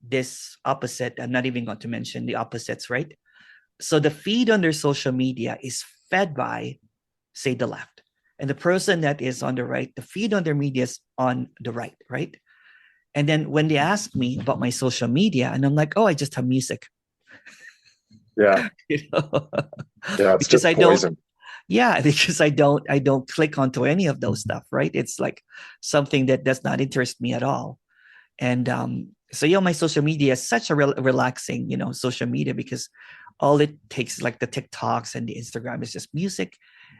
this opposite. I'm not even going to mention the opposites, right? So the feed on their social media is fed by, say, the left. And the person that is on the right, the feed on their media is on the right, right? And then when they ask me about my social media, and I'm like, oh, I just have music. Yeah. You know? Yeah, it's just poison. Because I don't click onto any of those stuff, right? It's like something that does not interest me at all. And so, my social media is such a relaxing, social media, because all it takes is like the TikToks and the Instagram is just music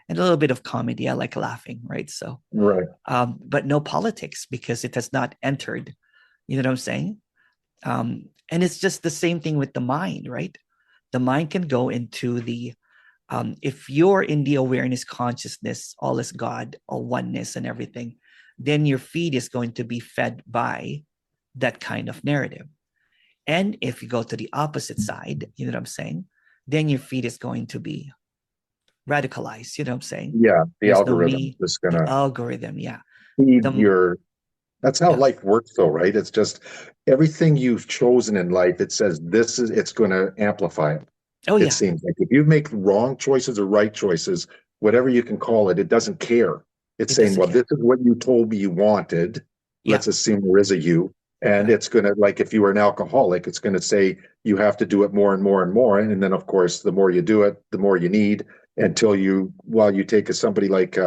and a little bit of comedy. I like laughing, right? So, right. But no politics, because it has not entered. You know what I'm saying? And it's just the same thing with the mind, right? The mind can go into the, if you're in the awareness, consciousness, all is God, all oneness and everything, then your feed is going to be fed by that kind of narrative. And if you go to the opposite side, you know what I'm saying, then your feed is going to be radicalized. You know what I'm saying? Yeah, the algorithm is going to algorithm. Yeah, feed your. That's how life works, though, right? It's just everything you've chosen in life. It says it's going to amplify it. Oh, it seems like if you make wrong choices or right choices, whatever you can call it, it doesn't care. It's saying, well, this is what you told me you wanted. Let's assume there is a you. And it's going to, like, if you were an alcoholic, it's going to say you have to do it more and more and more. And then, of course, the more you do it, the more you need, until you take somebody like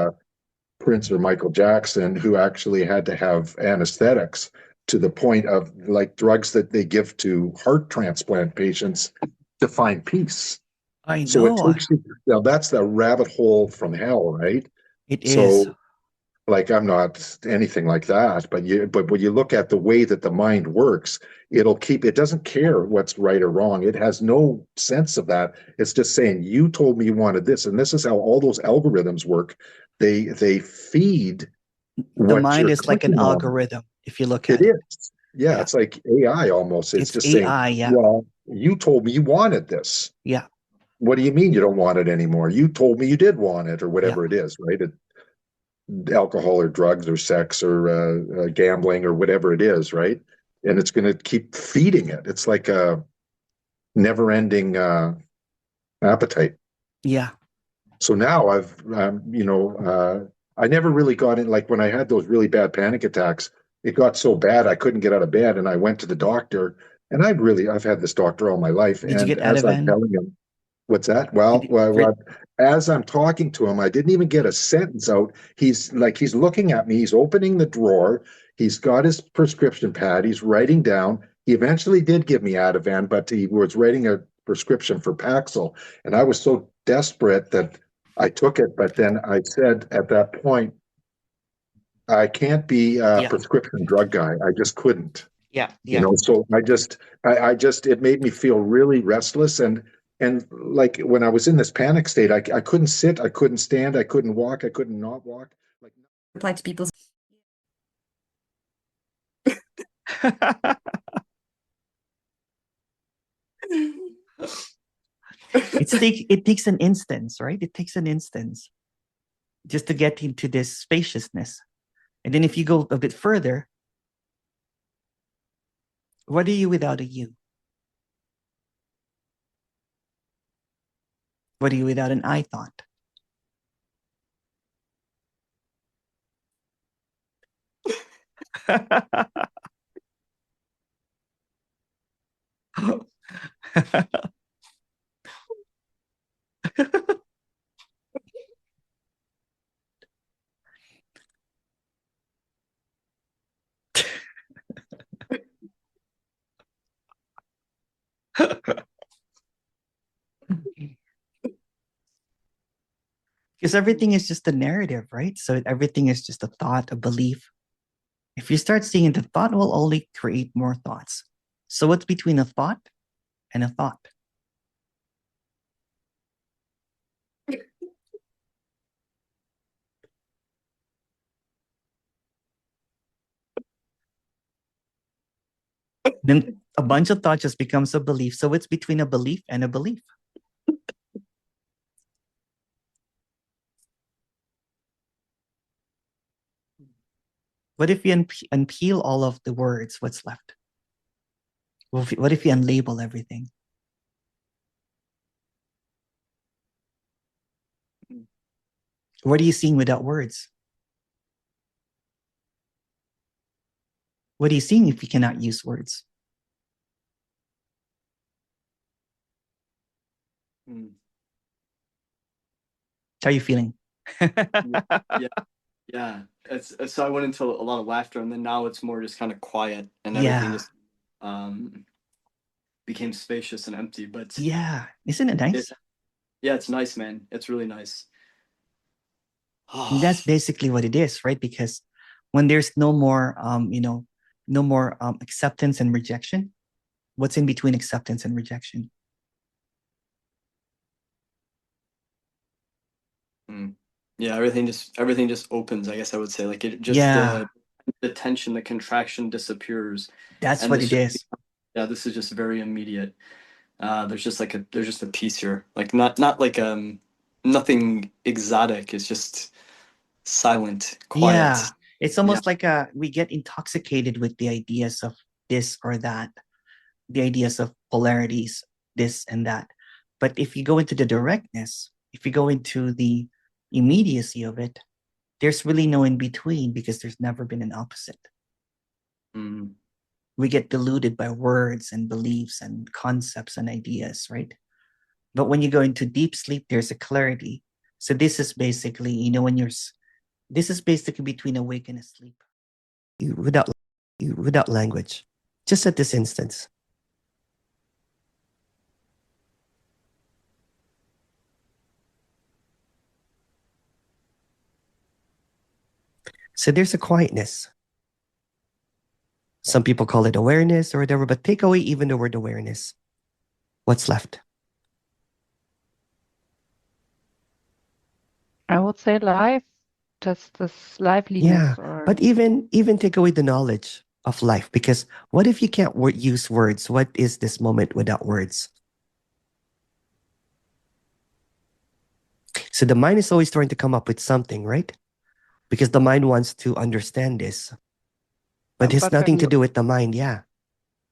Prince or Michael Jackson, who actually had to have anesthetics to the point of like drugs that they give to heart transplant patients to find peace. I know. So it takes you, now that's the rabbit hole from hell, right? It is. Like, I'm not anything like that, but when you look at the way that the mind works, it doesn't care what's right or wrong. It has no sense of that. It's just saying, you told me you wanted this, and this is how all those algorithms work. They feed the mind is like an algorithm, if you look at it. It is. Yeah, it's like AI almost. It's just AI, saying, well, you told me you wanted this. Yeah. What do you mean you don't want it anymore? You told me you did want it, or whatever it is, right? Alcohol or drugs or sex or gambling or whatever it is, right? And it's going to keep feeding it. It's like a never-ending appetite. Yeah. So now I never really got in, like when I had those really bad panic attacks, it got so bad I couldn't get out of bed, and I went to the doctor, and I've had this doctor all my life. Did you get Ativan? I'm telling him, what's that? Well, as I'm talking to him, I didn't even get a sentence out. He's looking at me. He's opening the drawer. He's got his prescription pad. He's writing down. He eventually did give me Ativan, but he was writing a prescription for Paxil. And I was so desperate that I took it. But then I said at that point, I can't be a prescription drug guy. I just couldn't. Yeah. So I just it made me feel really restless. And like when I was in this panic state, I couldn't sit, I couldn't stand, I couldn't walk, I couldn't not walk. Reply to people's. It takes an instance, right? It takes an instance just to get into this spaciousness. And then if you go a bit further, what are you without a you? What are you without an I thought? Because everything is just a narrative, right? So everything is just a thought, a belief. If you start seeing the thought will only create more thoughts. So what's between a thought and a thought? Then a bunch of thought just becomes a belief. So it's between a belief and a belief. What if you unpeel all of the words? What's left? What if you unlabel everything? What are you seeing without words? What are you seeing if you cannot use words? How are you feeling? Yeah. So I went into a lot of laughter, and then now it's more just kind of quiet, and everything just became spacious and empty. But yeah, isn't it nice? Yeah, it's nice, man. It's really nice. That's basically what it is, right? Because when there's no more, no more acceptance and rejection, what's in between acceptance and rejection? Yeah, everything just opens, I guess I would say. Like it just the tension, the contraction disappears. That's what it is. Yeah, this is just very immediate. There's just a peace here. Like not like nothing exotic. It's just silent, quiet. Yeah. It's almost like we get intoxicated with the ideas of this or that, the ideas of polarities, this and that. But if you go into the directness, if you go into the immediacy of it, there's really no in between because there's never been an opposite. We get deluded by words and beliefs and concepts and ideas, right? But when you go into deep sleep, there's a clarity. So this is basically, this is basically between awake and asleep. Without language, just at this instance. So there's a quietness. Some people call it awareness or whatever, but take away even the word awareness. What's left? I would say life, just this liveliness. Yeah, but even take away the knowledge of life, because what if you can't use words? What is this moment without words? So the mind is always trying to come up with something, right? Because the mind wants to understand this. But it has nothing to do with the mind, yeah.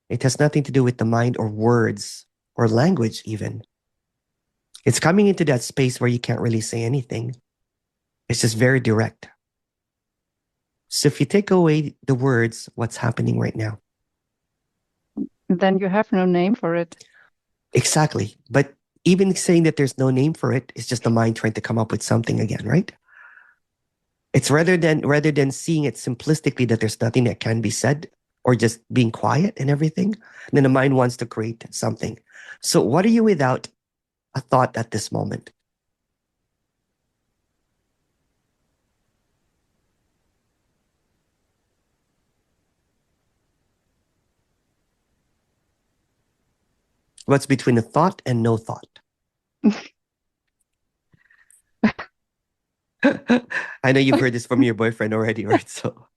It has nothing to do with the mind or words or language even. It's coming into that space where you can't really say anything. It's just very direct. So if you take away the words, what's happening right now? Then you have no name for it. Exactly. But even saying that there's no name for it is just the mind trying to come up with something again, right? It's rather than seeing it simplistically that there's nothing that can be said or just being quiet and everything, then the mind wants to create something. So what are you without a thought at this moment? What's between a thought and no thought? I know you've heard this from your boyfriend already, right? So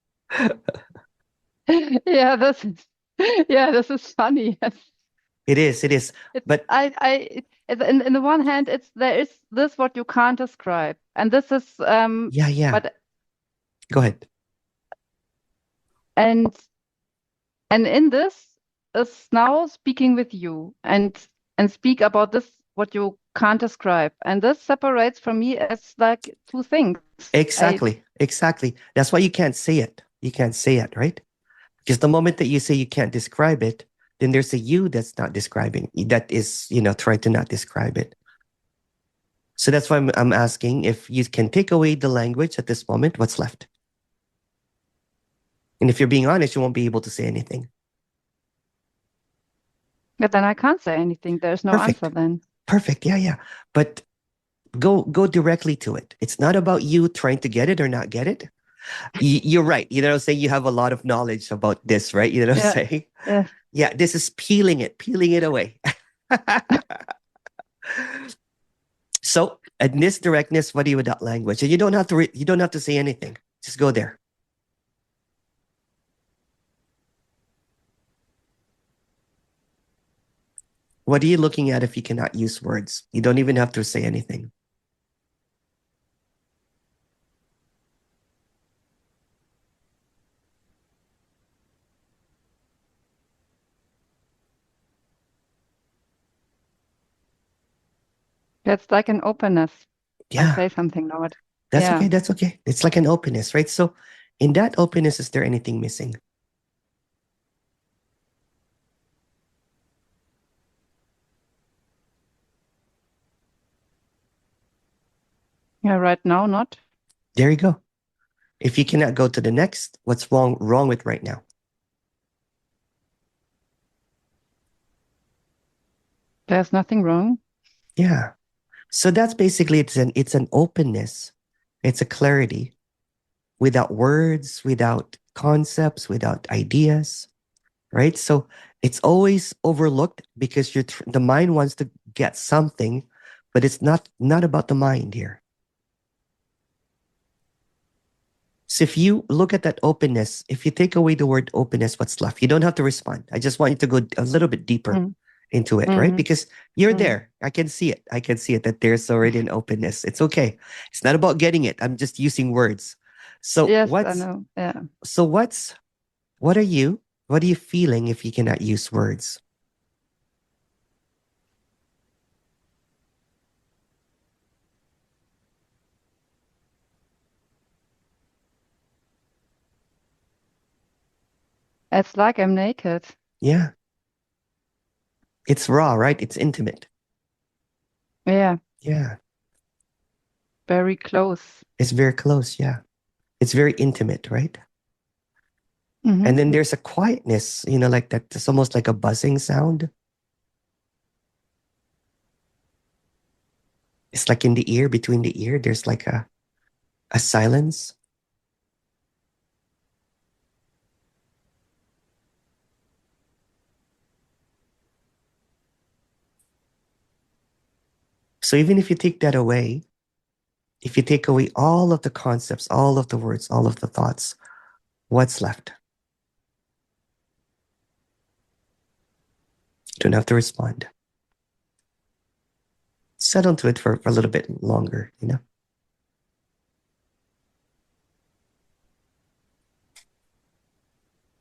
yeah, this is funny. It is. But in the one hand, there is this what you can't describe, and this is yeah. But go ahead. And in this is now speaking with you and speak about this what you can't describe, and this separates from me as like two things. Exactly. That's why you can't say it. You can't say it, right? Because the moment that you say you can't describe it, then there's a you that's not describing, that is, trying to not describe it. So that's why I'm asking if you can take away the language at this moment, what's left? And if you're being honest, you won't be able to say anything. But then I can't say anything. There's no answer then. Perfect. Yeah. But go directly to it. It's not about you trying to get it or not get it. You're right. Say you have a lot of knowledge about this, right? You know what I'm saying? Yeah, this is peeling it away. So at this directness, what do you without language? And you don't have to say anything. Just go there. What are you looking at if you cannot use words? You don't even have to say anything. That's like an openness. Yeah. I say something, Lord. That's Yeah. okay. That's okay. It's like an openness, right? So in that openness, is there anything missing? Yeah, right now, not. There you go. If you cannot go to the next, what's wrong with right now? There's nothing wrong. Yeah. So that's basically it's an openness. It's a clarity without words, without concepts, without ideas, right? So it's always overlooked because the mind wants to get something, but it's not about the mind here. So if you look at that openness, if you take away the word openness, what's left? You don't have to respond. I just want you to go a little bit deeper into it, right? Because you're there. I can see it. I can see it that there's already an openness. It's okay. It's not about getting it. I'm just using words. So yes, I know. Yeah. So what are you feeling if you cannot use words? It's like I'm naked. Yeah. It's raw, right? It's intimate. Yeah. Yeah. Very close. It's very close, yeah. It's very intimate, right? And then there's a quietness, like that. It's almost like a buzzing sound. It's like in the ear, between the ear, there's like a silence. So even if you take that away, if you take away all of the concepts, all of the words, all of the thoughts, what's left? You don't have to respond. Settle into it for a little bit longer,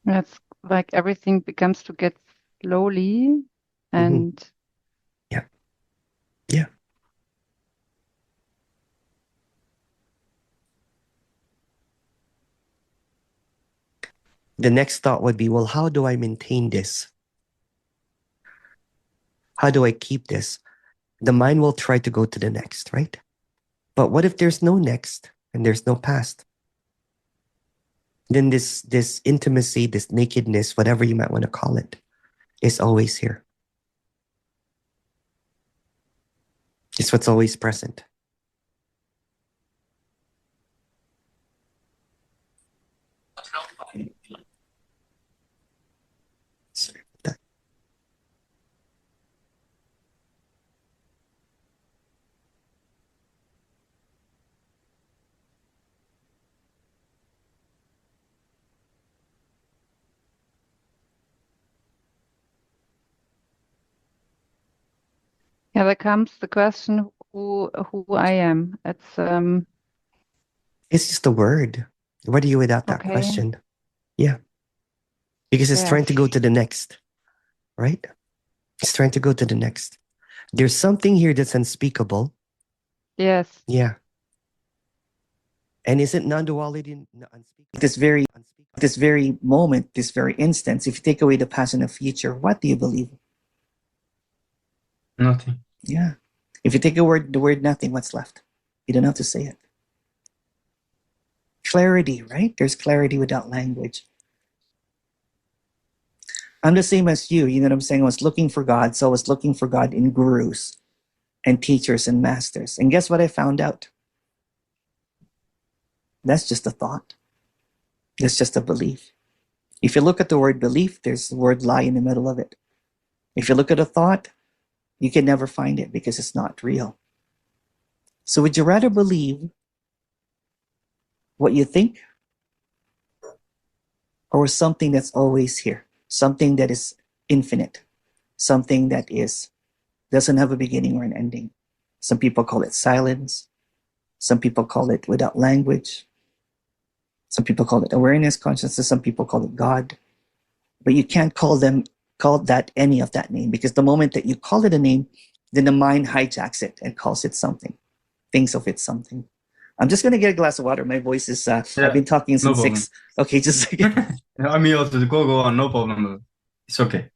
It's like everything becomes to get slowly and yeah. Yeah. The next thought would be, well, how do I maintain this? How do I keep this? The mind will try to go to the next, right? But what if there's no next and there's no past? Then this intimacy, this nakedness, whatever you might want to call it, is always here. It's what's always present. Sorry about that. yeah, there comes the question who I am. It's just a word. What are you without that okay. question? Yeah. Because it's trying to go to the next, right? It's trying to go to the next. There's something here that's unspeakable. Yes. Yeah. And isn't non-duality unspeakable? This very moment, this very instance, if you take away the past and the future, what do you believe? Nothing. Yeah. If you take the word nothing, what's left? You don't have to say it. Clarity, right? There's clarity without language. I'm the same as you. You know what I'm saying? I was looking for God. So I was looking for God in gurus and teachers and masters. And guess what I found out? That's just a thought. That's just a belief. If you look at the word belief, there's the word lie in the middle of it. If you look at a thought, you can never find it because it's not real. So would you rather believe what you think or something that's always here? Something that is infinite, something that is doesn't have a beginning or an ending. Some people call it silence. Some people call it without language. Some people call it awareness, consciousness. Some people call it God. But you can't call that any of that name, because the moment that you call it a name, then the mind hijacks it and calls it something, thinks of it something. I'm just going to get a glass of water. My voice is, I've been talking since no 6. Okay, just a second. I mean, also, go on, no problem. It's okay.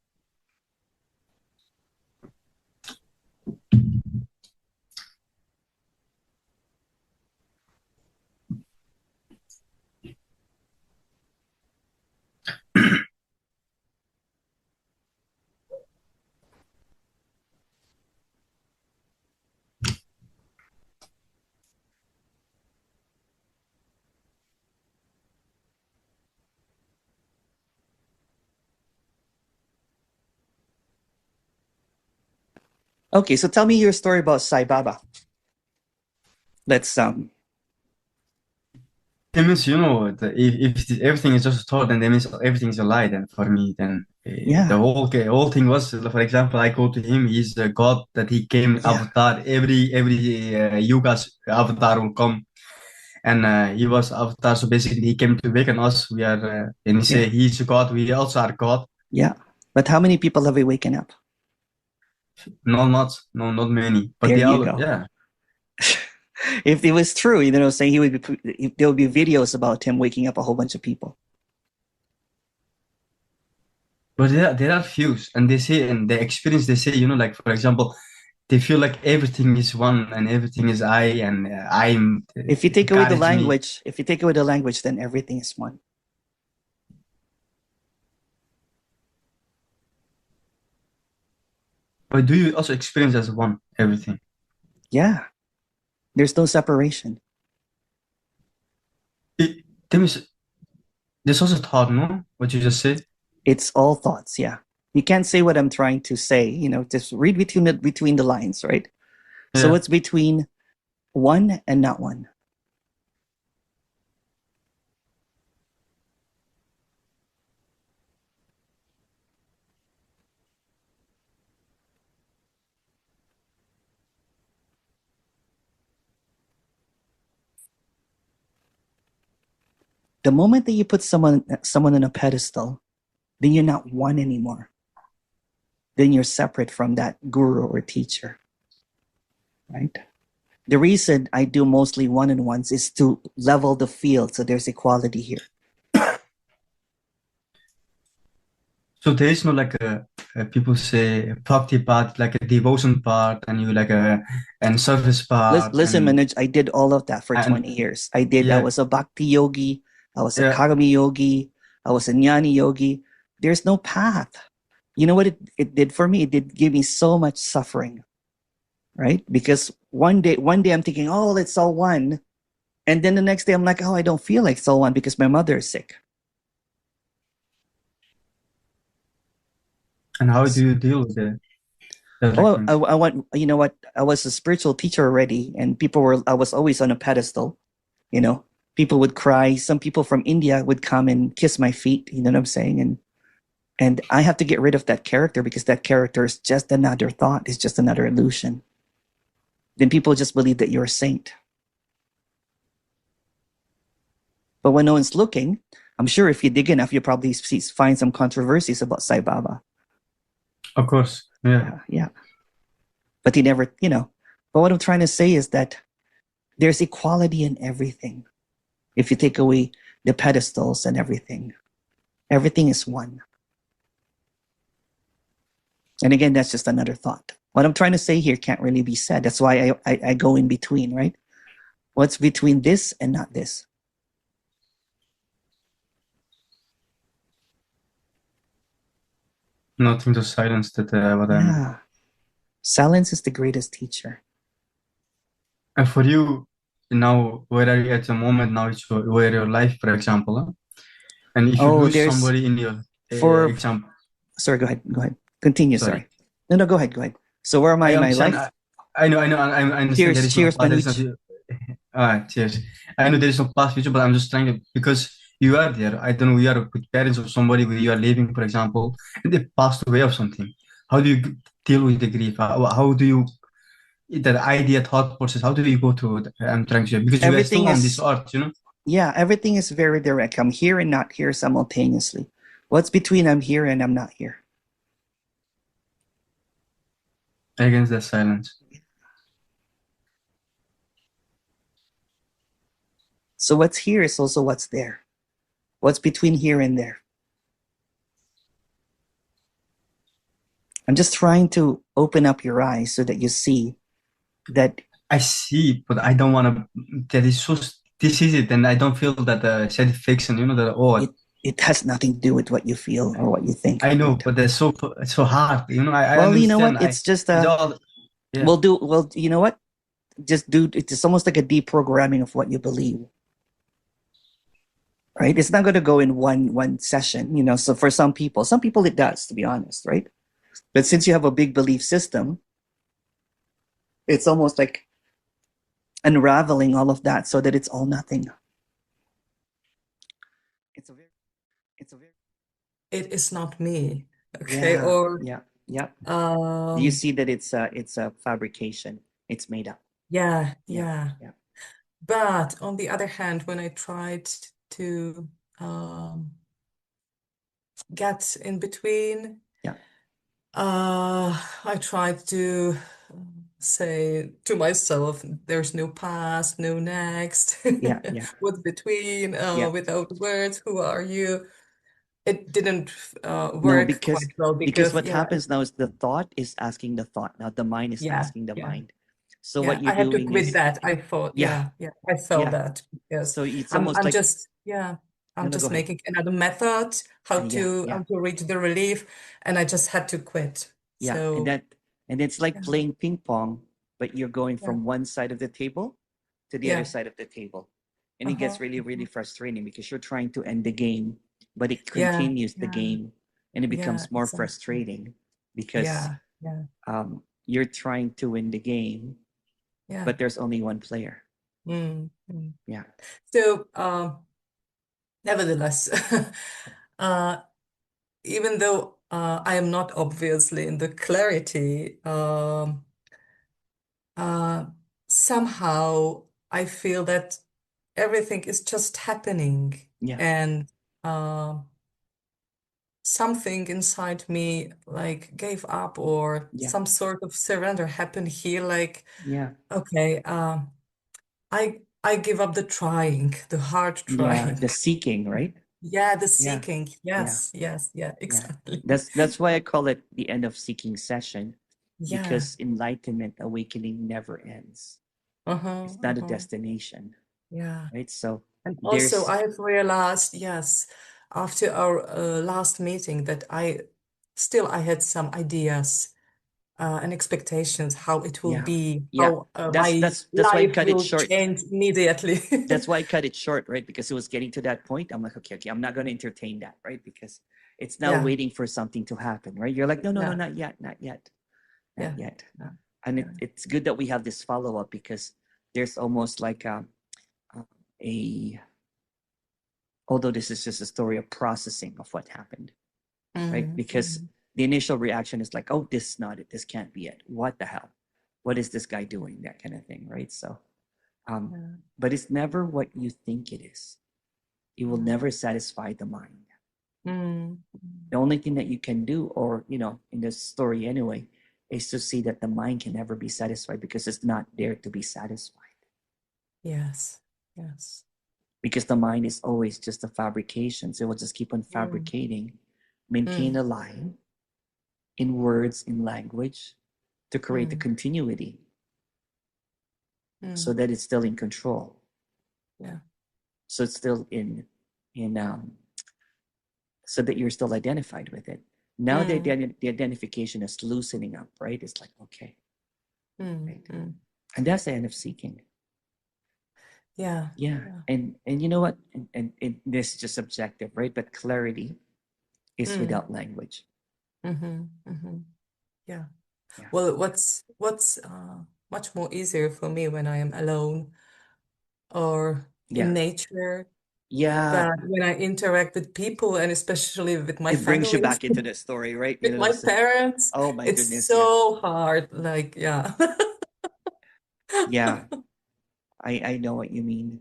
Okay, so tell me your story about Sai Baba. Let's It means, if everything is just a thought, then that means everything is a lie. Then for me, then the whole thing was, for example, I go to him. He's a god that he came avatar. Every yuga's avatar will come, and he was avatar. So basically, he came to awaken us. We are, and he say he's a god. We also are god. Yeah, but how many people have we waken up? Not much, no, not many. But there they you all, go. yeah. If it was true, saying there would be videos about him waking up a whole bunch of people. But there are few, and they say, and the experience, they say, like, for example, they feel like everything is one and everything is I, and I'm. If you take away the language, then everything is one. But do you also experience as one, everything? Yeah. There's no separation. There's also thought, no? What you just said? It's all thoughts, yeah. You can't say what I'm trying to say, just read between the lines, right? Yeah. So it's between one and not one. The moment that you put someone on a pedestal, then you're not one anymore. Then you're separate from that guru or teacher, right? The reason I do mostly one-on-ones is to level the field, so there's equality here. So there is no people say bhakti part, like a devotion part, and you and service part. Listen, Manoj, I did all of that for 20 years. I was a bhakti yogi. I was a karmi yogi. I was a jnani yogi. There's no path. You know what it did for me? It did give me so much suffering, right? Because one day I'm thinking, oh, it's all one. And then the next day I'm like, oh, I don't feel like it's all one because my mother is sick. And how do you deal with it? I was a spiritual teacher already, and I was always on a pedestal, People would cry. Some people from India would come and kiss my feet. You know what I'm saying? And I have to get rid of that character, because that character is just another thought. It's just another illusion. Then people just believe that you're a saint. But when no one's looking, I'm sure if you dig enough, you probably find some controversies about Sai Baba. Of course, yeah. Yeah. But he never, But what I'm trying to say is that there's equality in everything. If you take away the pedestals and everything is one. And again, that's just another thought. What I'm trying to say here can't really be said. That's why I go in between, right? What's between this and not this? Nothing to silence that. Yeah. Silence is the greatest teacher. And for you, now, where are you at the moment now? Where your life, for example, huh? And if you lose somebody in your example. Sorry, go ahead. Continue. Sorry. No, go ahead. So where am I in my life? I know. I understand. Cheers, cheers. I know there is no past future, but I'm just trying to, because you are there. I don't know, you are with parents of somebody who you are living, for example, and they passed away or something. How do you deal with the grief? How do you that idea thought process? How do you go to? I'm trying to because you are still on this earth, you know. Yeah, everything is very direct. I'm here and not here simultaneously. What's between I'm here and I'm not here? Against the silence. So what's here is also what's there. What's between here and there? I'm just trying to open up your eyes so that you see that. I see, but I don't want to. That is so. This is it, and I don't feel that satisfaction. You know that. It has nothing to do with what you feel or what you think. I know, but it's so hard. You know, I well, understand. You know what? It's just yeah. Well, you know what? Just do. It's almost like a deprogramming of what you believe. Right? It's not going to go in one session. You know. So for some people it does, to be honest, right? But since you have a big belief system, it's almost like unraveling all of that so that it's all nothing. It is not me. Okay. Yeah. Do you see that it's a fabrication? It's made up. Yeah. But on the other hand, when I tried to get in between, I tried to say to myself, there's no past, no next. What's between, without words, who are you? It didn't work quite well because what happens now is the thought is asking the thought. Now the mind is asking the mind. So what you're I have doing to quit is that. I thought, I felt that because so it's almost like I'm just making another method how to reach the relief, and I just had to quit. So and it's like playing ping pong, but you're going from one side of the table to the other side of the table, and it gets really, really frustrating because you're trying to end the game, but it continues the game, and it becomes more frustrating because you're trying to win the game, but there's only one player. Yeah. So nevertheless, even though I am not obviously in the clarity, somehow I feel that everything is just happening, and something inside me like gave up, or some sort of surrender happened here. Like, okay, I give up the trying, the hard trying. The seeking, right? The seeking. Yes, exactly. That's why I call it the end of seeking session, because enlightenment, awakening never ends. It's not a destination. Right. So and also I have realized, after our last meeting, that I had some ideas and expectations how it will be, how that's my why I life cut it will short. change immediately. That's why I cut it short, right? Because it was getting to that point. I'm like, okay, I'm not going to entertain that, right? Because it's now waiting for something to happen, right? You're like, no, not yet. And it's good that we have this follow-up, because there's almost like although this is just a story of processing of what happened, right? Because the initial reaction is like, oh, this is not it. This can't be it. What the hell? What is this guy doing? That kind of thing, right? So, but it's never what you think it is. It will never satisfy the mind. The only thing that you can do, or, in this story anyway, is to see that the mind can never be satisfied, because it's not there to be satisfied. Yes. Because the mind is always just a fabrication. So it will just keep on fabricating, maintain a line in words, in language, to create the continuity, so that it's still in control. So it's still in so that you're still identified with it. Now the identification is loosening up, right? It's like, okay. Right? And that's the end of seeking. Yeah. And you know what? And this is just subjective, right? But clarity is without language. Yeah. Well, what's much more easier for me when I am alone or in nature, Yeah. that when I interact with people and especially with my It brings you family, back into the story, right? with my So, parents, oh my it's goodness, so hard. Like, yeah. yeah. I know what you mean.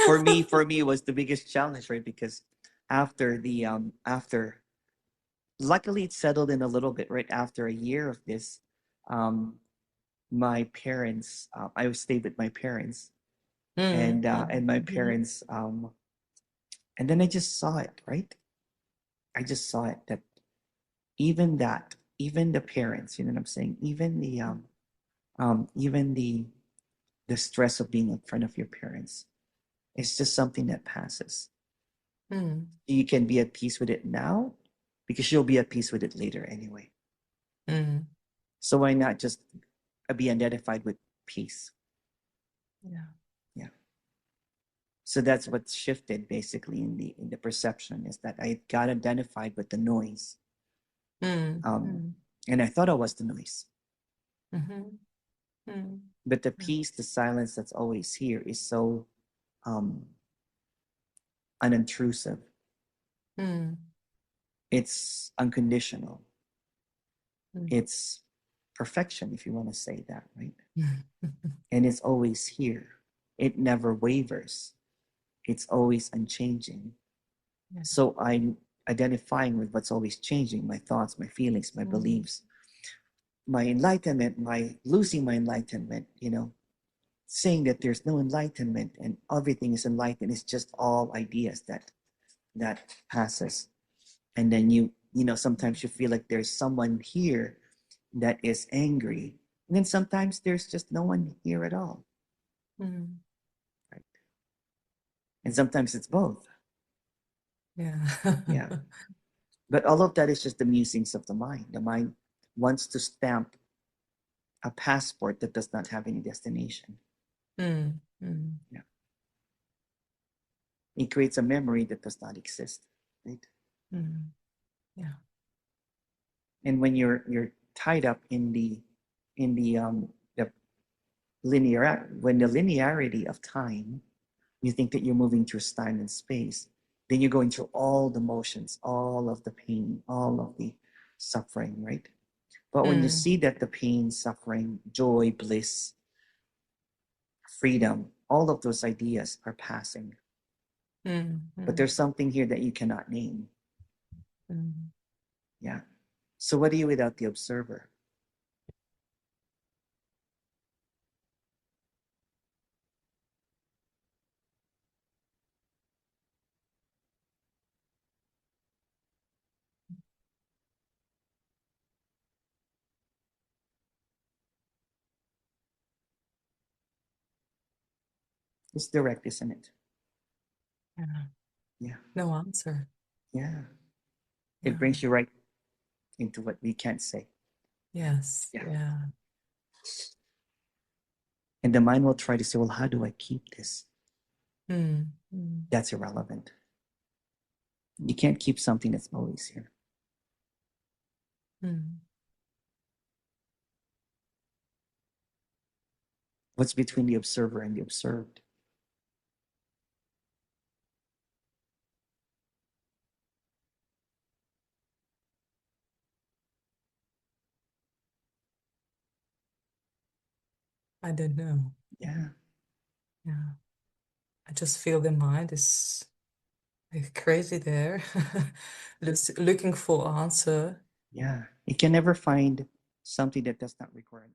For me, it was the biggest challenge, right? Because after luckily it settled in a little bit, right? After a year of this, my parents, I stayed with my parents, and my parents, and then I just saw it, right? I just saw it that even the parents, you know what I'm saying? Even the stress of being in front of your parents, it's just something that passes. You can be at peace with it now because you'll be at peace with it later anyway. So why not just be identified with peace? Yeah. So that's what shifted basically in the perception, is that I got identified with the noise. And I thought I was the noise. But the peace, the silence that's always here is so unintrusive. It's unconditional. It's perfection, if you want to say that, right? And it's always here. It never wavers. It's always unchanging. So I'm identifying with what's always changing: my thoughts, my feelings, my beliefs, my enlightenment, my losing my enlightenment, saying that there's no enlightenment and everything is enlightened is just all ideas that passes. And then sometimes you feel like there's someone here that is angry, and then sometimes there's just no one here at all. Right? And sometimes it's both. Yeah. But all of that is just the musings of the mind. The mind wants to stamp a passport that does not have any destination. Yeah. It creates a memory that does not exist, right? Yeah. And when you're tied up in the linearity of time, you think that you're moving through time and space. Then you're going through all the motions, all of the pain, all of the suffering, right? But when you see that the pain, suffering, joy, bliss, freedom, all of those ideas are passing. But there's something here that you cannot name. Yeah. So what are you without the observer? It's direct, isn't it? Yeah. No answer. Yeah. It brings you right into what we can't say. Yes. Yeah. And the mind will try to say, well, how do I keep this? That's irrelevant. You can't keep something that's always here. What's between the observer and the observed? I don't know. Yeah. I just feel the mind is crazy there, looking for answer. Yeah. You can never find something that does not require an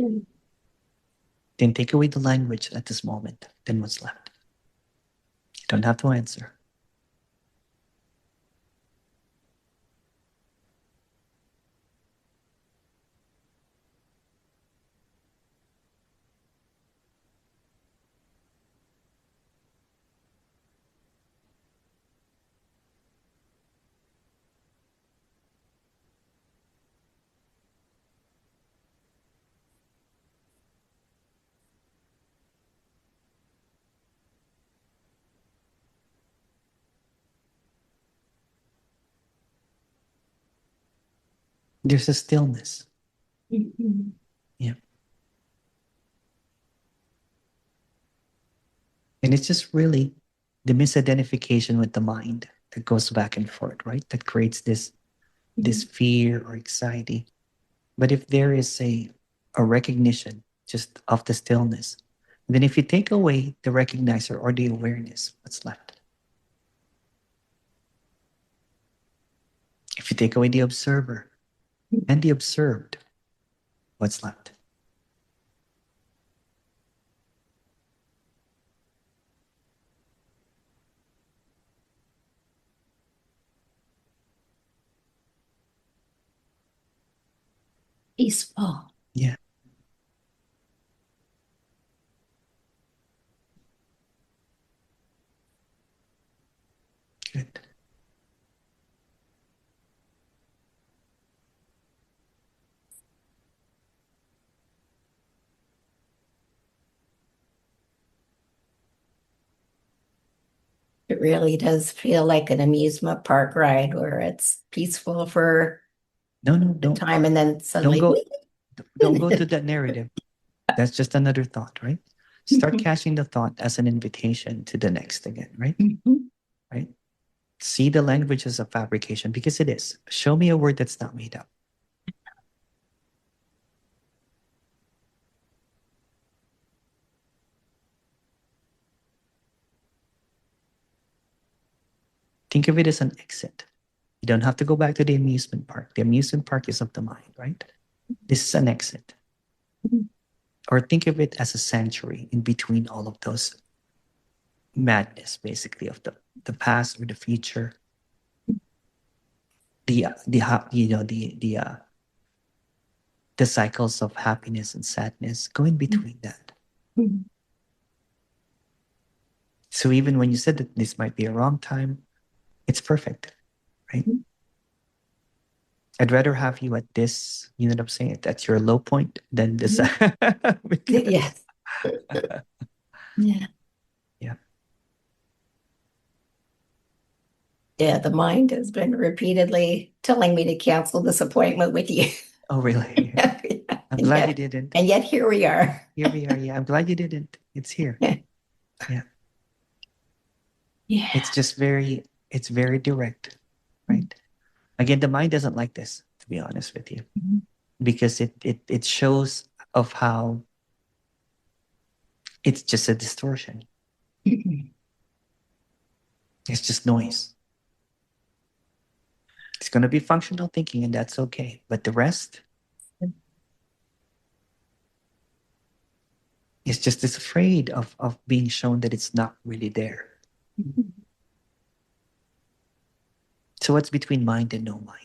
answer. Then take away the language at this moment. Then what's left? You don't have to answer. There's a stillness. Mm-hmm. Yeah. And it's just really the misidentification with the mind that goes back and forth, right? That creates this fear or anxiety. But if there is a recognition just of the stillness, then if you take away the recognizer or the awareness, what's left? If you take away the observer and the observed, what's left? Peaceful. Yeah. Good. It really does feel like an amusement park ride where it's peaceful for don't time and then suddenly don't go to that narrative. That's just another thought, right? Start catching the thought as an invitation to the next again, right? Right? See the language as a fabrication, because it is. Show me a word that's not made up. Think of it as an exit. You don't have to go back to the amusement park. The amusement park is of the mind, right? This is an exit. Or think of it as a sanctuary in between all of those madness, basically, of the past or the future. The cycles of happiness and sadness go in between that. So even when you said that this might be a wrong time, it's perfect, right? I'd rather have you at this, you know what I'm saying, at your low point than this. Yes. Yeah. Yeah. Yeah, the mind has been repeatedly telling me to cancel this appointment with you. Oh, really? Yeah. I'm glad you didn't. And yet here we are. Here we are. Yeah, I'm glad you didn't. It's here. Yeah. Yeah. Yeah. It's just it's very direct, right? Again, the mind doesn't like this, to be honest with you, because it shows of how it's just a distortion. It's just noise. It's going to be functional thinking, and that's okay. But the rest is just as afraid of being shown that it's not really there. So what's between mind and no mind?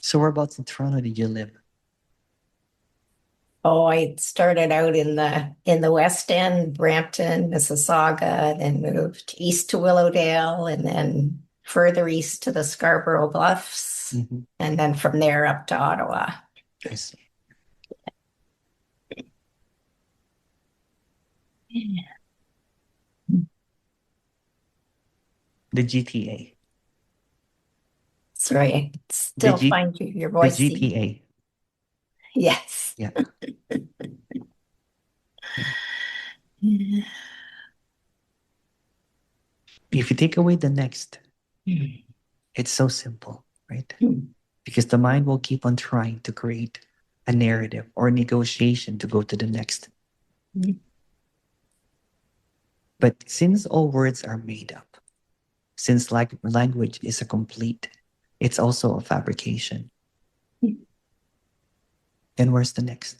So whereabouts in Toronto did you live? Oh, I started out in the West End, Brampton, Mississauga, then moved east to Willowdale, and then further east to the Scarborough Bluffs, and then from there up to Ottawa. I see. Yeah. The GTA. Sorry, I still find your voice. The GTA. Yes. Yeah. Yeah. If you take away the next, it's so simple, right? Because the mind will keep on trying to create a narrative or a negotiation to go to the next. But since all words are made up, since like language is a complete, it's also a fabrication. And where's the next?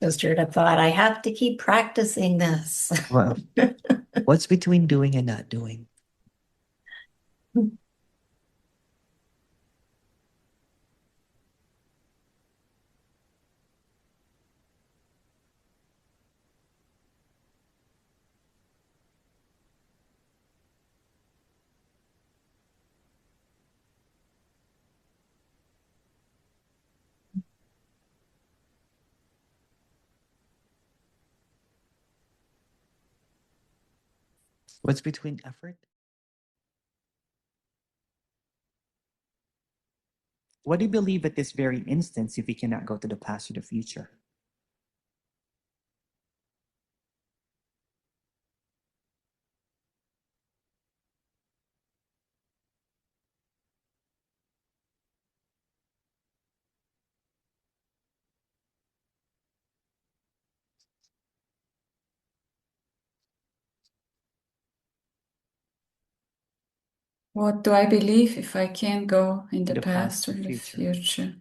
Just heard a thought, I have to keep practicing this. Well, what's between doing and not doing? What's between effort? What do you believe at this very instance if you cannot go to the past or the future? What do I believe if I can't go in the The past past or or the future? future?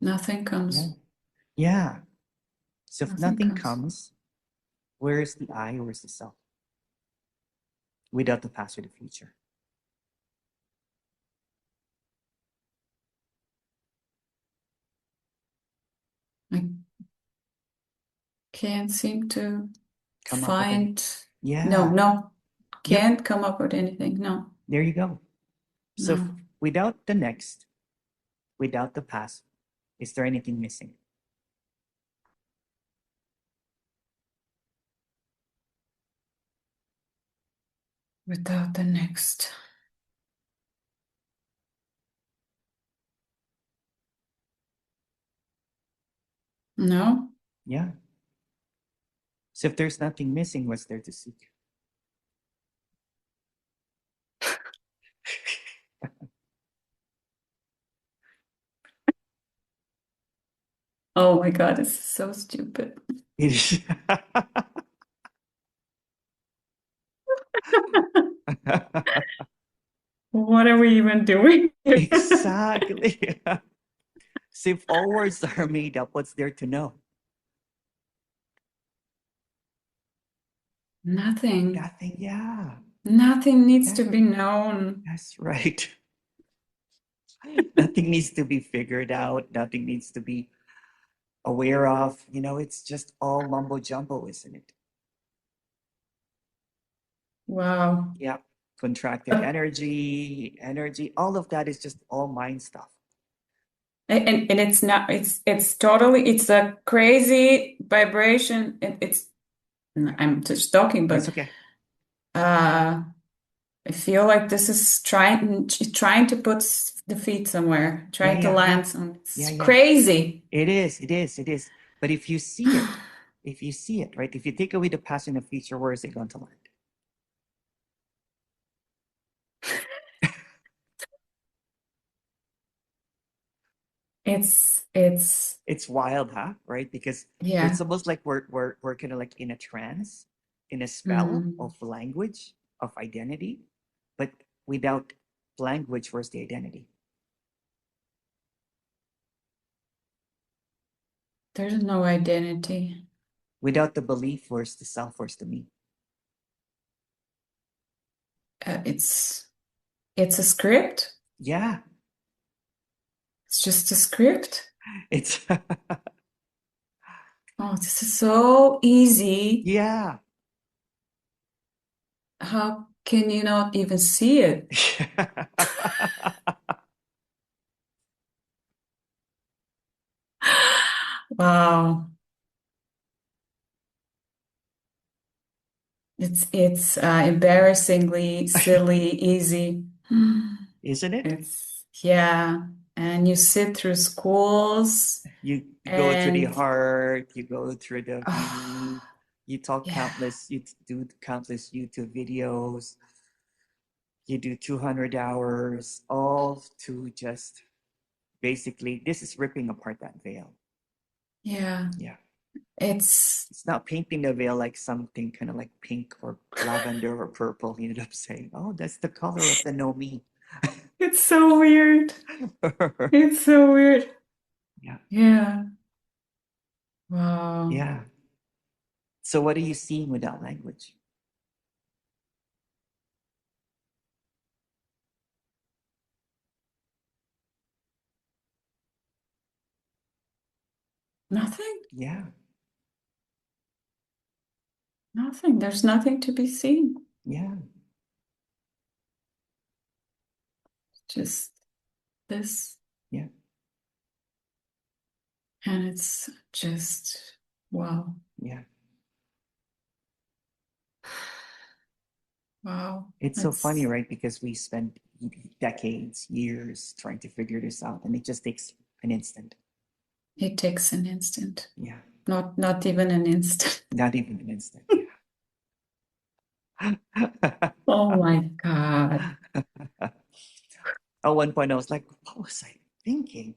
Nothing Yeah. comes. Yeah. So if Nothing nothing comes. comes, where is the I, where's the self? Without the past or the future. I can't seem to Come up with any. find. Yeah. No. Yep. Can't come up with anything. No. There you go. So No. without the next, without the past, is there anything missing? Without the next. No. Yeah. So if there's nothing missing, what's there to seek? Oh my God, it's so stupid. It is. What are we even doing? Exactly. So if all words are made up, what's there to know? Nothing. Nothing. Yeah. Nothing needs to be known. That's right. Nothing needs to be figured out. Nothing needs to be aware of. You know, it's just all mumbo jumbo, isn't it? Wow. Yeah. Contracted energy, all of that is just all mind stuff. And it's not, it's totally, it's a crazy vibration. I'm just talking, but It's okay. I feel like this is trying to put the feet somewhere, trying to land on. It's crazy. It is. But if you see it, right? If you take away the past and the future, where is it going to land? It's wild, huh? Right? Because it's almost like we're kind of like in a trance, in a spell of language, of identity, but without language, where's the identity? There's no identity. Without the belief, where's the self, where's the me? It's a script. Yeah. It's just a script. It's Oh, this is so easy. Yeah. How can you not even see it? Wow. It's embarrassingly silly, easy. Isn't it? It's yeah. And you sit through schools You go through the and heart, you go through the oh, you talk yeah. you do countless YouTube videos, you do 200 hours, all to just basically, this is ripping apart that veil. Yeah. Yeah. It's not painting the veil like something kind of like pink or lavender or purple. You end up saying, oh, that's the color of the no me. it's so weird. It's so weird. Yeah. Yeah. Wow. Yeah. So what are you seeing with that language? Nothing? Yeah. Nothing. There's nothing to be seen. Yeah. Just this. Yeah. And it's just wow. Yeah. Wow. It's so funny, right? Because we spent decades, years trying to figure this out, and it just takes an instant. It takes an instant. Yeah. Not even an instant. Not even an instant. Oh my God. At one point, I was like, what was I thinking?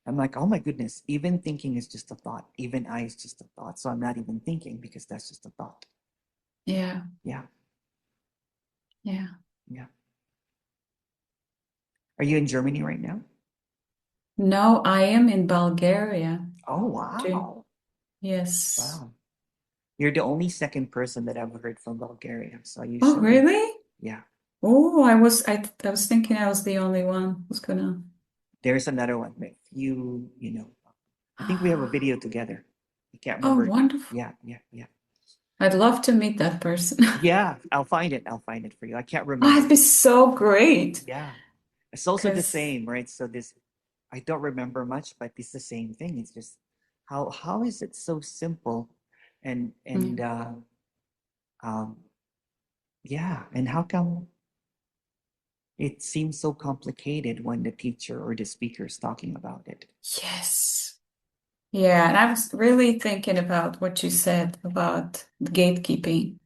I'm like, oh my goodness, even thinking is just a thought. Even I is just a thought. So I'm not even thinking because that's just a thought. Yeah. Yeah. Yeah. Yeah. Are you in Germany right now? No, I am in Bulgaria. Oh, wow. Yes. Wow. You're the only second person that I've heard from Bulgaria. So I Oh, usually, really? yeah. Oh, I was thinking I was the only one who's gonna. There's another one with you know. I think we have a video together. I can't Oh, remember. wonderful. Yeah, yeah, yeah. I'd love to meet that person. Yeah, I'll find it. I'll find it for you. I can't Oh, remember. it'd be so great. Yeah. It's also the 'Cause same, right? So this, I don't remember much, but it's the same thing. It's just how is it so simple, and yeah, and how come it seems so complicated when the teacher or the speaker is talking about it? yes. Yeah, and I was really thinking about what you said about gatekeeping.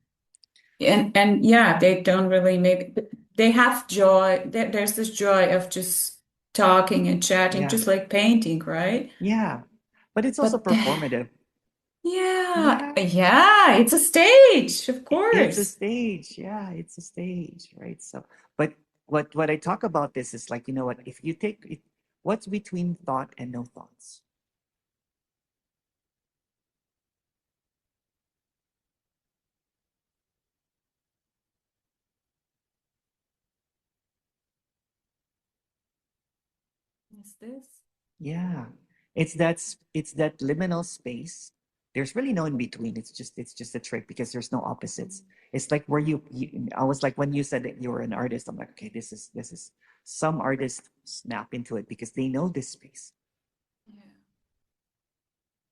And yeah, they don't really maybe they have joy. There's this joy of just talking and chatting, Yeah. just like painting, right? Yeah, but it's also But then, performative. yeah, it's a stage, of It's a course. stage. Yeah, it's a stage, right? So, but what I talk about this is like, you know what, if you take it, what's between thought and no thoughts? Is this? Yeah, it's that liminal space. There's really no in between. It's just a trick because there's no opposites. It's like where I was like, when you said that you were an artist, I'm like, okay, this is some artists snap into it because they know this space. Yeah.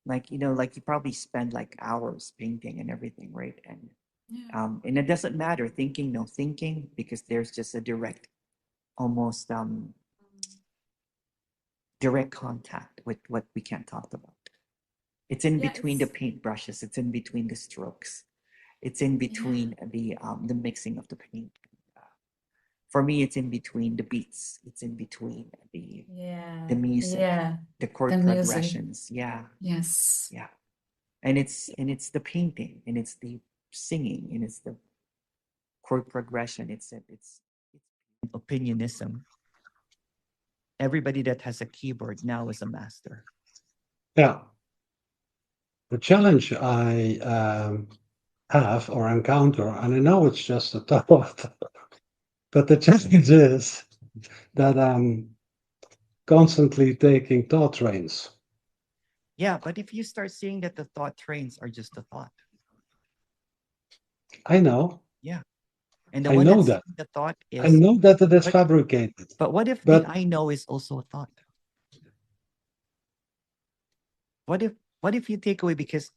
Like, you know, like you probably spend like hours painting and everything, right? And Yeah. and it doesn't matter thinking, no thinking, because there's just a direct, almost direct contact with what we can't talk about. It's in Yeah, between the paintbrushes. It's in between the strokes. It's in between the mixing of the paint. For me, it's in between the beats. It's in between the music, the chord the music. progressions. Yeah, Yes. yeah, and it's the painting, and it's the singing, and it's the chord progression. It's opinionism. Everybody that has a keyboard now is a master. Yeah. The challenge I have or encounter, and I know it's just a thought, but the challenge is that I'm constantly taking thought trains. Yeah, but if you start seeing that the thought trains are just a thought. I know. Yeah. And the I one know that's that. the thought is. I know that it is fabricated. But what if the I know is also a thought? What if you take away, because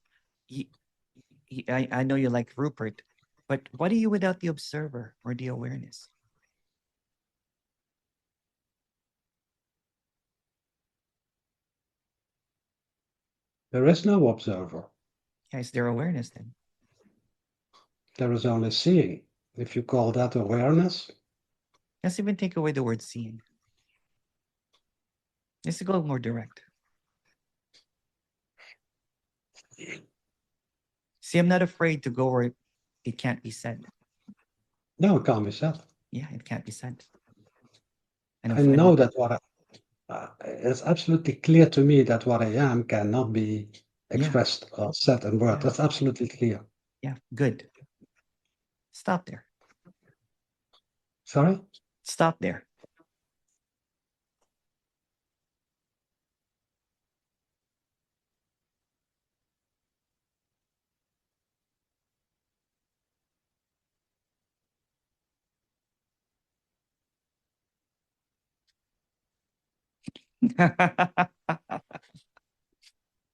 I know you like Rupert, but what are you without the observer or the awareness? There is no observer. Yeah, is there awareness then? There is only seeing. If you call that awareness. Let's even take away the word seeing. Let's go more direct. See, I'm not afraid to go where it can't be said. No, it can't be said. Yeah, it can't be said. I know that what it's absolutely clear to me that what I am cannot be expressed or said in words. That's absolutely clear. Yeah, good. Stop there. Sorry? Stop there.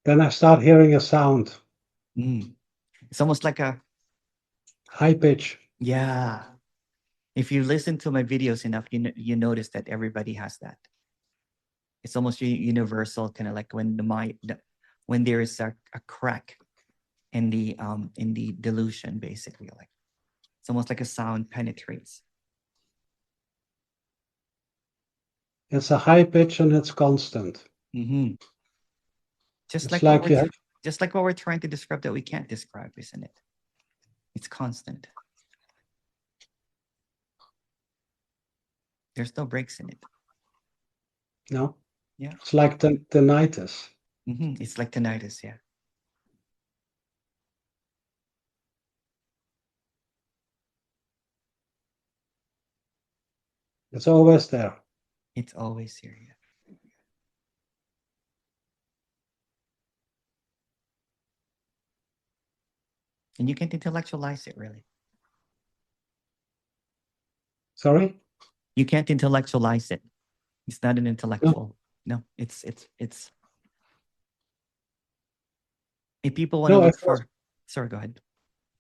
Then I start hearing a sound. It's almost like a high pitch. Yeah. If you listen to my videos enough, you notice that everybody has that. It's almost universal, kind of like when when there is a crack in the delusion, basically, like it's almost like a sound penetrates. It's a high pitch and it's constant. Just it's like like just like what we're trying to describe that we can't describe, isn't it? It's constant. There's no breaks in it. No. Yeah. It's like tinnitus. It's like tinnitus, yeah. It's always there. It's always here, yeah. And you can't intellectualize it, really. Sorry? You can't intellectualize it. It's not an intellectual. No, it's if people want to look for. Sorry, go ahead.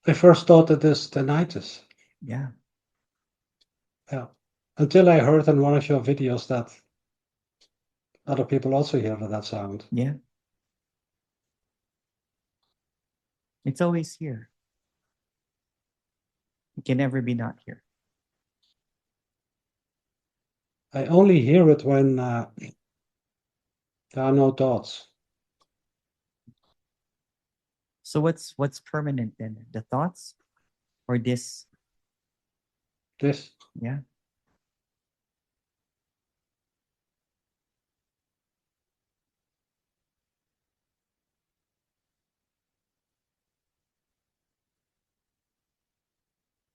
I first thought it is tinnitus. Yeah. Yeah. Until I heard in one of your videos that other people also hear that sound. Yeah. It's always here. It can never be not here. I only hear it when there are no thoughts. So what's permanent then? The thoughts or this? This. Yeah.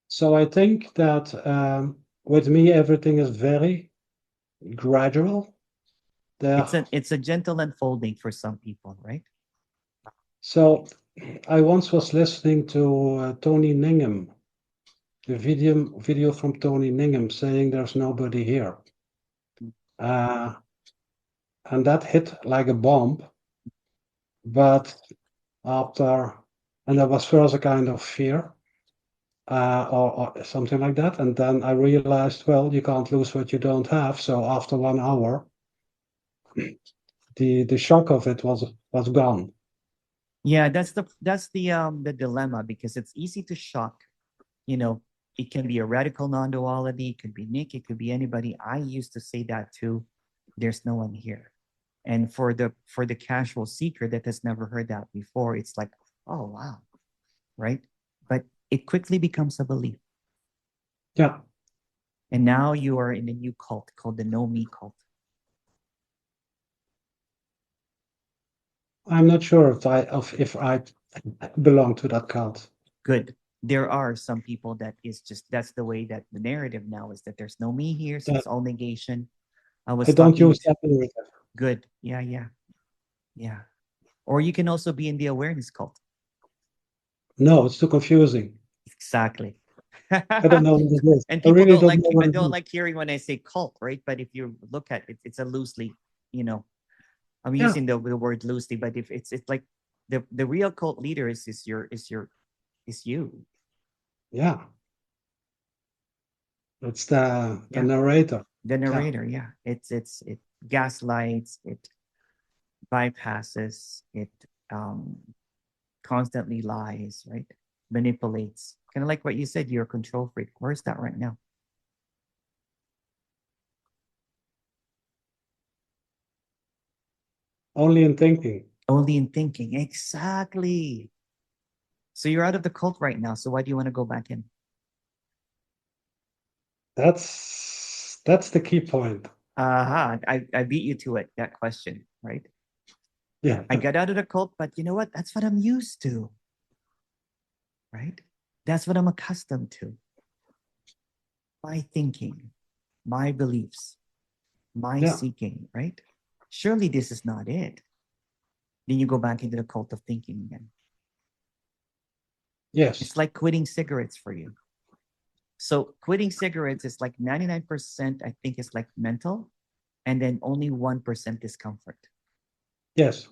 So I think that with me, everything is very gradual. It's a gentle unfolding for some people, right? So I once was listening to Tony Ningham, the video from Tony Ningham saying there's nobody here. And that hit like a bomb. But and there was first a kind of fear or something like that. And then I realized, well, you can't lose what you don't have. So after 1 hour, the shock of it was gone. Yeah, that's the dilemma, because it's easy to shock. It can be a radical non-duality, it could be Nick, it could be anybody. I used to say that too. There's no one here. And for the casual seeker that has never heard that before, it's like, oh wow, right? But it quickly becomes a belief. Yeah. And now you are in a new cult called the No Me cult. I'm not sure if I belong to that cult. Good. There are some people that's the way that the narrative now is, that there's no me here, so it's all negation. I don't use that narrative. Good. Yeah. Or you can also be in the awareness cult. No, it's too confusing. Exactly. I don't know what it is. And I people really don't don't like know what it don't is. like hearing when I say cult, right? But if you look at it, it's a loosely, I'm Yeah. using the word loosely, but if it's like the real cult leader is you. Yeah. It's the narrator. The narrator, yeah. It gaslights, it bypasses, it constantly lies, right? Manipulates. Kind of like what you said, you're a control freak. Where's that right now? Only in thinking. Only in thinking. Exactly. So you're out of the cult right now. So why do you want to go back in? That's the key point. I beat you to it, that question, right? Yeah. I got out of the cult, but you know what? That's what I'm used to. Right? That's what I'm accustomed to. My thinking, my beliefs, my seeking, right? Surely this is not it. Then you go back into the cult of thinking again. Yes. It's like quitting cigarettes for you. So quitting cigarettes is like 99%, I think, is like mental, and then only 1% discomfort. Yes.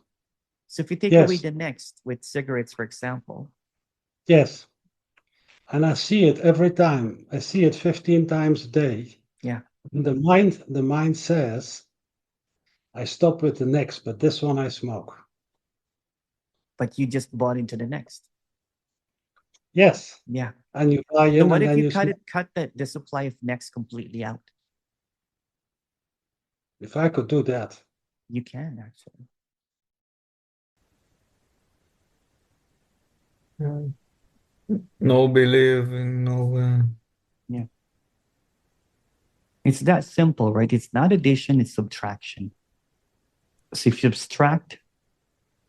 So if you take away the next with cigarettes, for example. Yes. And I see it every time. I see it 15 times a day. Yeah. And the mind says, I stop with the next, but this one I smoke. But you just bought into the next. Yes. Yeah. And you buy in. So what and if then you cut smoke. the supply of next completely out? If I could do that. You can actually. No believing, no. Yeah. It's that simple, right? It's not addition, it's subtraction. So if you subtract,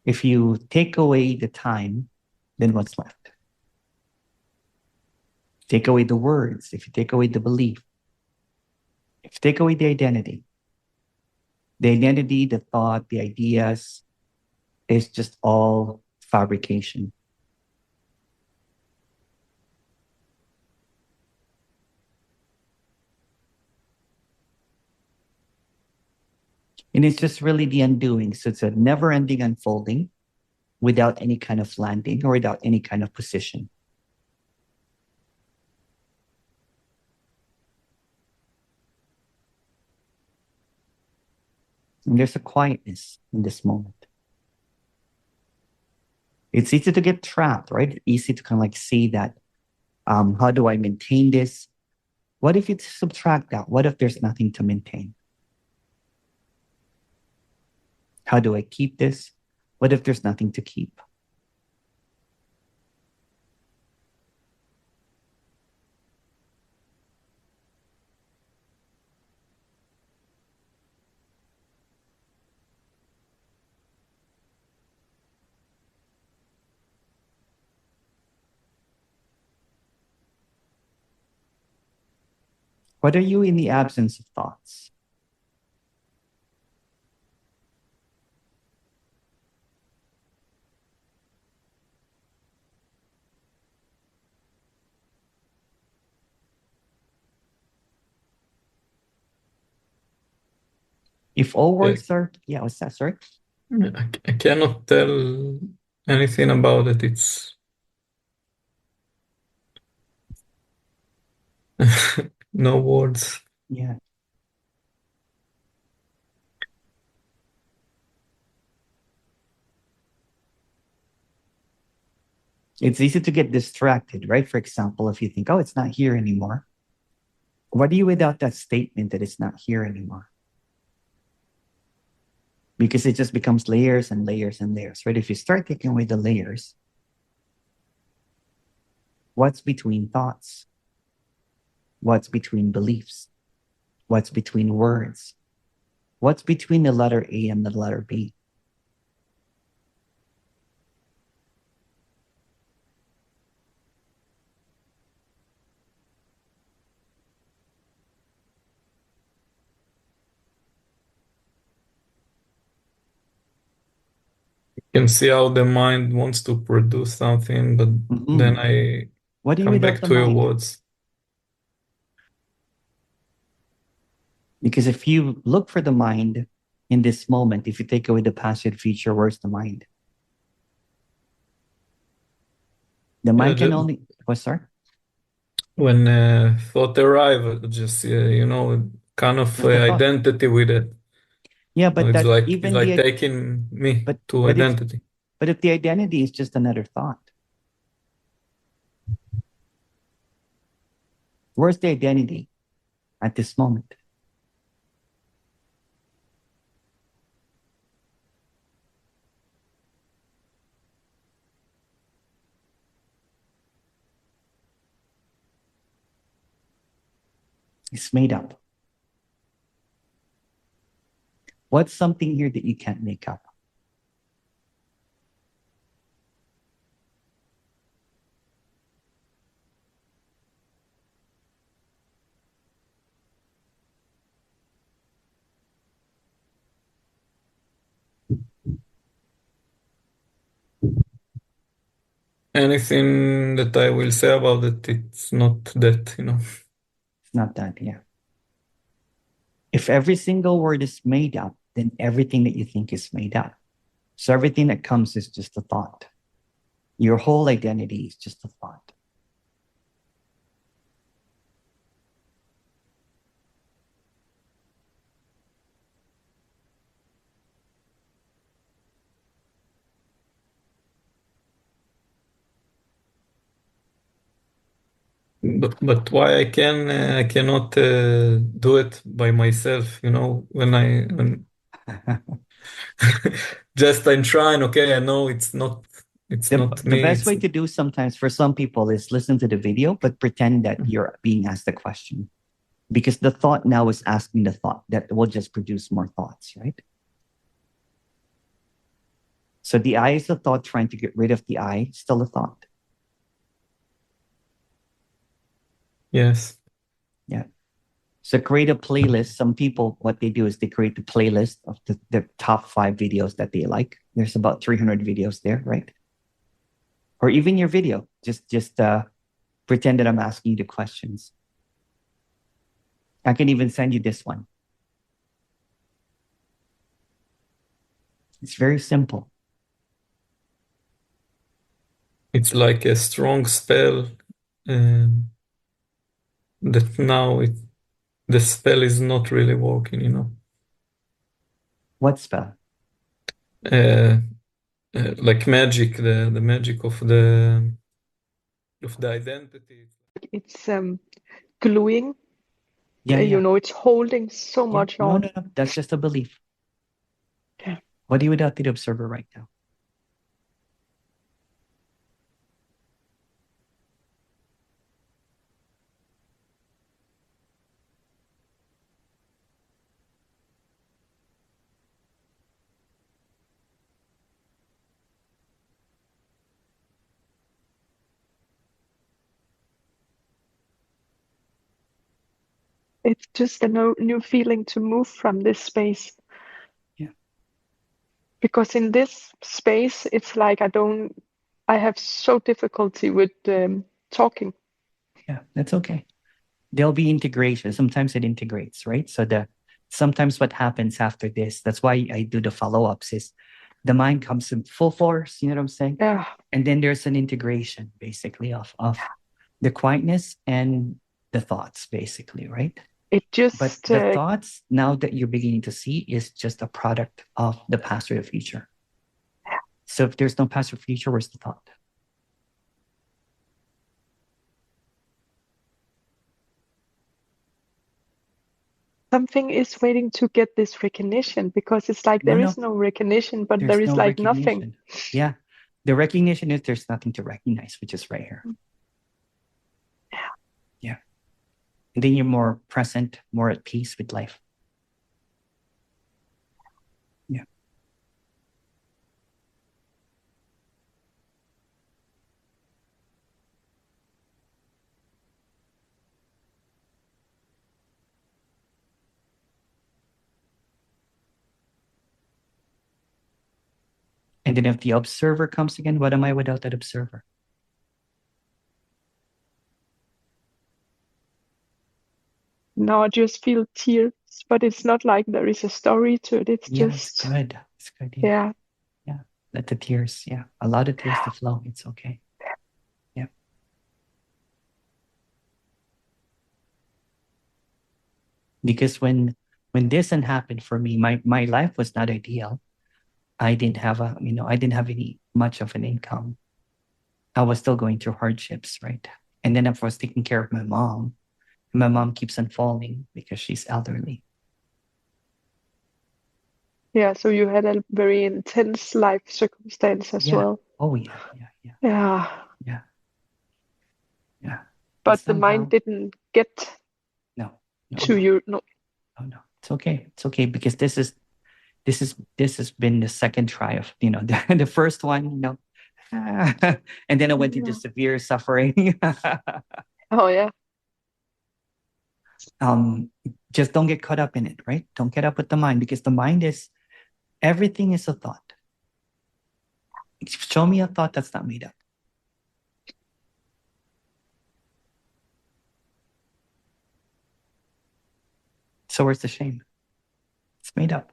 if you take away the time, then what's left? Take away the words, if you take away the belief, if you take away the identity, the thought, the ideas, is just all fabrication. And it's just really the undoing. So it's a never-ending unfolding without any kind of landing or without any kind of position. And there's a quietness in this moment. It's easy to get trapped, right? Easy to kind of like see that, how do I maintain this? What if you subtract that? What if there's nothing to maintain? How do I keep this? What if there's nothing to keep? What are you in the absence of thoughts? If all words are, what's that, sorry? I cannot tell anything about it. It's no words. Yeah. It's easy to get distracted, right? For example, if you think, oh, it's not here anymore. What do you without that statement that it's not here anymore? Because it just becomes layers and layers and layers, right? If you start taking away the layers, what's between thoughts? What's between beliefs? What's between words? What's between the letter A and the letter B? I can see how the mind wants to produce something, but then I what do you come without back the to your mind? words. Because if you look for the mind in this moment, if you take away the past and future, where's the mind? The mind can only, what's that? When thought arrive, just kind of identity with it. Yeah, but it's that like even it's like the taking me to but identity. But if the identity is just another thought, where's the identity at this moment? It's made up. What's something here that you can't make up? Anything that I will say about it, it's not that, It's not that, yeah. If every single word is made up, then everything that you think is made up. So everything that comes is just a thought. Your whole identity is just a thought. But why I cannot do it by myself, when just I'm trying, okay, I know it's not The me. best way to do sometimes for some people is listen to the video, but pretend that you're being asked the question. Because the thought now is asking the thought that will just produce more thoughts, right? So the I is a thought trying to get rid of the I, still a thought. Yes. Yeah. So create a playlist. Some people, what they do is they create the playlist of the top 5 videos that they like. There's about 300 videos there, right? Or even your video. Just pretend that I'm asking you the questions. I can even send you this one. It's very simple. It's like a strong spell that now the spell is not really working. What spell? Like magic, the magic of the identity. It's gluing. Yeah, yeah. It's holding so much No, on. no, no. That's just a belief. Yeah. What do you without the observer right now? It's just a new feeling to move from this space. Yeah. Because in this space, it's like I have so difficulty with talking. Yeah, that's okay. There'll be integration. Sometimes it integrates, right? So sometimes what happens after this, that's why I do the follow-ups, is the mind comes in full force, you know what I'm saying? Yeah. And then there's an integration basically of the quietness and the thoughts, basically, right? But the thoughts, now that you're beginning to see, is just a product of the past or the future. So if there's no past or future, where's the thought? Something is waiting to get this recognition, because it's like there is no recognition, but there is like nothing. Yeah. The recognition is there's nothing to recognize, which is right here. Yeah. And then you're more present, more at peace with life. Yeah. And then if the observer comes again, what am I without that observer? Now I just feel tears, but it's not like there is a story to it. It's just it's good. It's good. Yeah. Yeah. Let the tears, allow the tears to flow. It's okay. Yeah. Because when this happened for me, my life was not ideal. I didn't have I didn't have much of an income. I was still going through hardships, right? And then I was taking care of my mom. My mom keeps on falling because she's elderly. Yeah, so you had a very intense life circumstance as well. Oh yeah. But the mind didn't get to you. No. Oh no, it's okay. It's okay because this has been the second try of the first one, and then I went into severe suffering. Oh yeah. Just don't get caught up in it, right? Don't get up with the mind because the mind everything is a thought. Show me a thought that's not made up. So where's the shame? It's made up.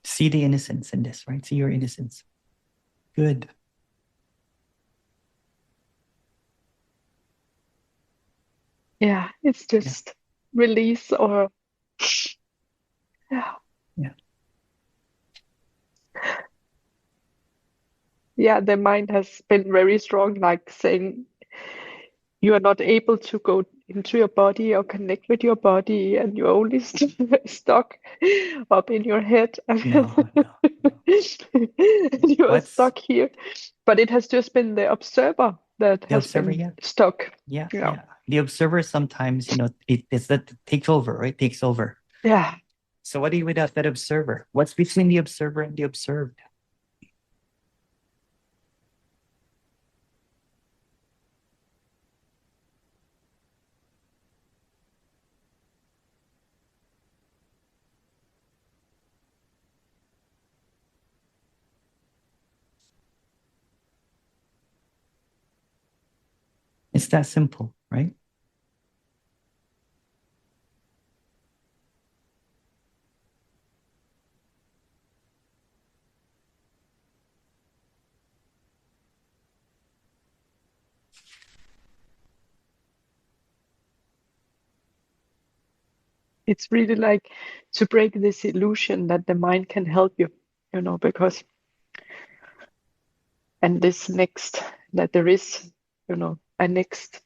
See the innocence in this, right? See your innocence. Good. Yeah, it's just release or yeah, the mind has been very strong, like saying you are not able to go into your body or connect with your body, and you're only stuck up in your head. You are stuck here. But it has just been the observer that has been stuck. Yeah. The observer sometimes, it's that takes over, right? Takes over. Yeah. So what do you without that observer? What's between the observer and the observed? It's that simple, right? It's really like to break this illusion that the mind can help you, because and this next, that there is, a next.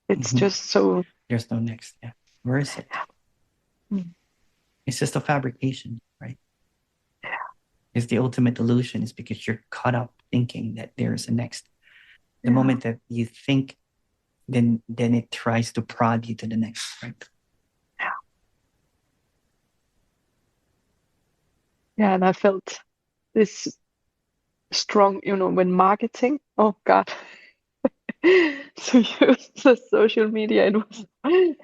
It's just so... There's no next. Yeah. Where is it? It's just a fabrication, right? Yeah. It's the ultimate illusion is because you're caught up thinking that there is a next. The moment that you think, then it tries to prod you to the next, right? Yeah, and I felt this strong, when marketing, oh God, to use the social media,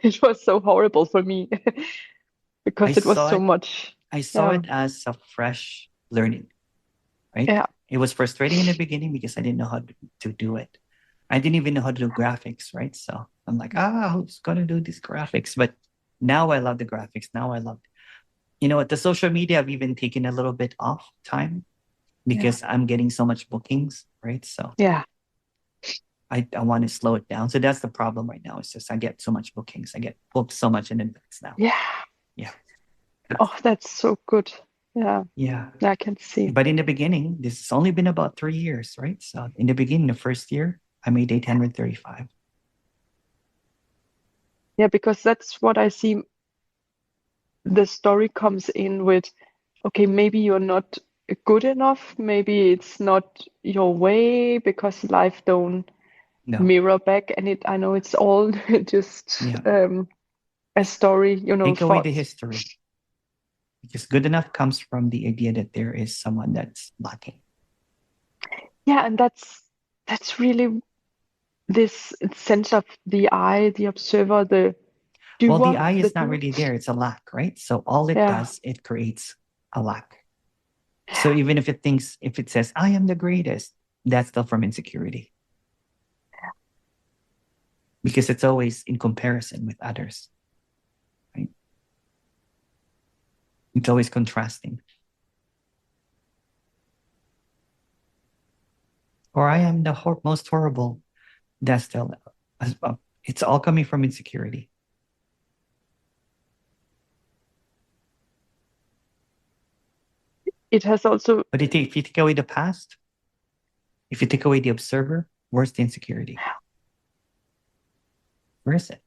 it was so horrible for me because it was so much. I saw it as a fresh learning, right? Yeah. It was frustrating in the beginning because I didn't know how to do it. I didn't even know how to do graphics, right? So I'm like, who's going to do these graphics? But now I love the graphics. Now I love, what, the social media, I've even taken a little bit off time because I'm getting so much bookings, right? So I want to slow it down. So that's the problem right now. It's just I get so much bookings. I get booked so much in advance now. Yeah. Oh, that's so good. Yeah. I can see. But in the beginning, this has only been about 3 years, right? So in the beginning, the first year, I made 835. Yeah, because that's what I see. The story comes in with, okay, maybe you're not good enough. Maybe it's not your way because life don't mirror back. And I know it's all just a story, Take away the history. Because good enough comes from the idea that there is someone that's lacking. Yeah, and that's really this sense of the I, the observer, the doer. Well, the I is not really there. It's a lack, right? So all it does, it creates a lack. So even if it says, I am the greatest, that's still from insecurity. Because it's always in comparison with others, right? It's always contrasting. Or I am the most horrible. That's still, it's all coming from insecurity. It has also... But if you take away the past, if you take away the observer, where's the insecurity? Where is it?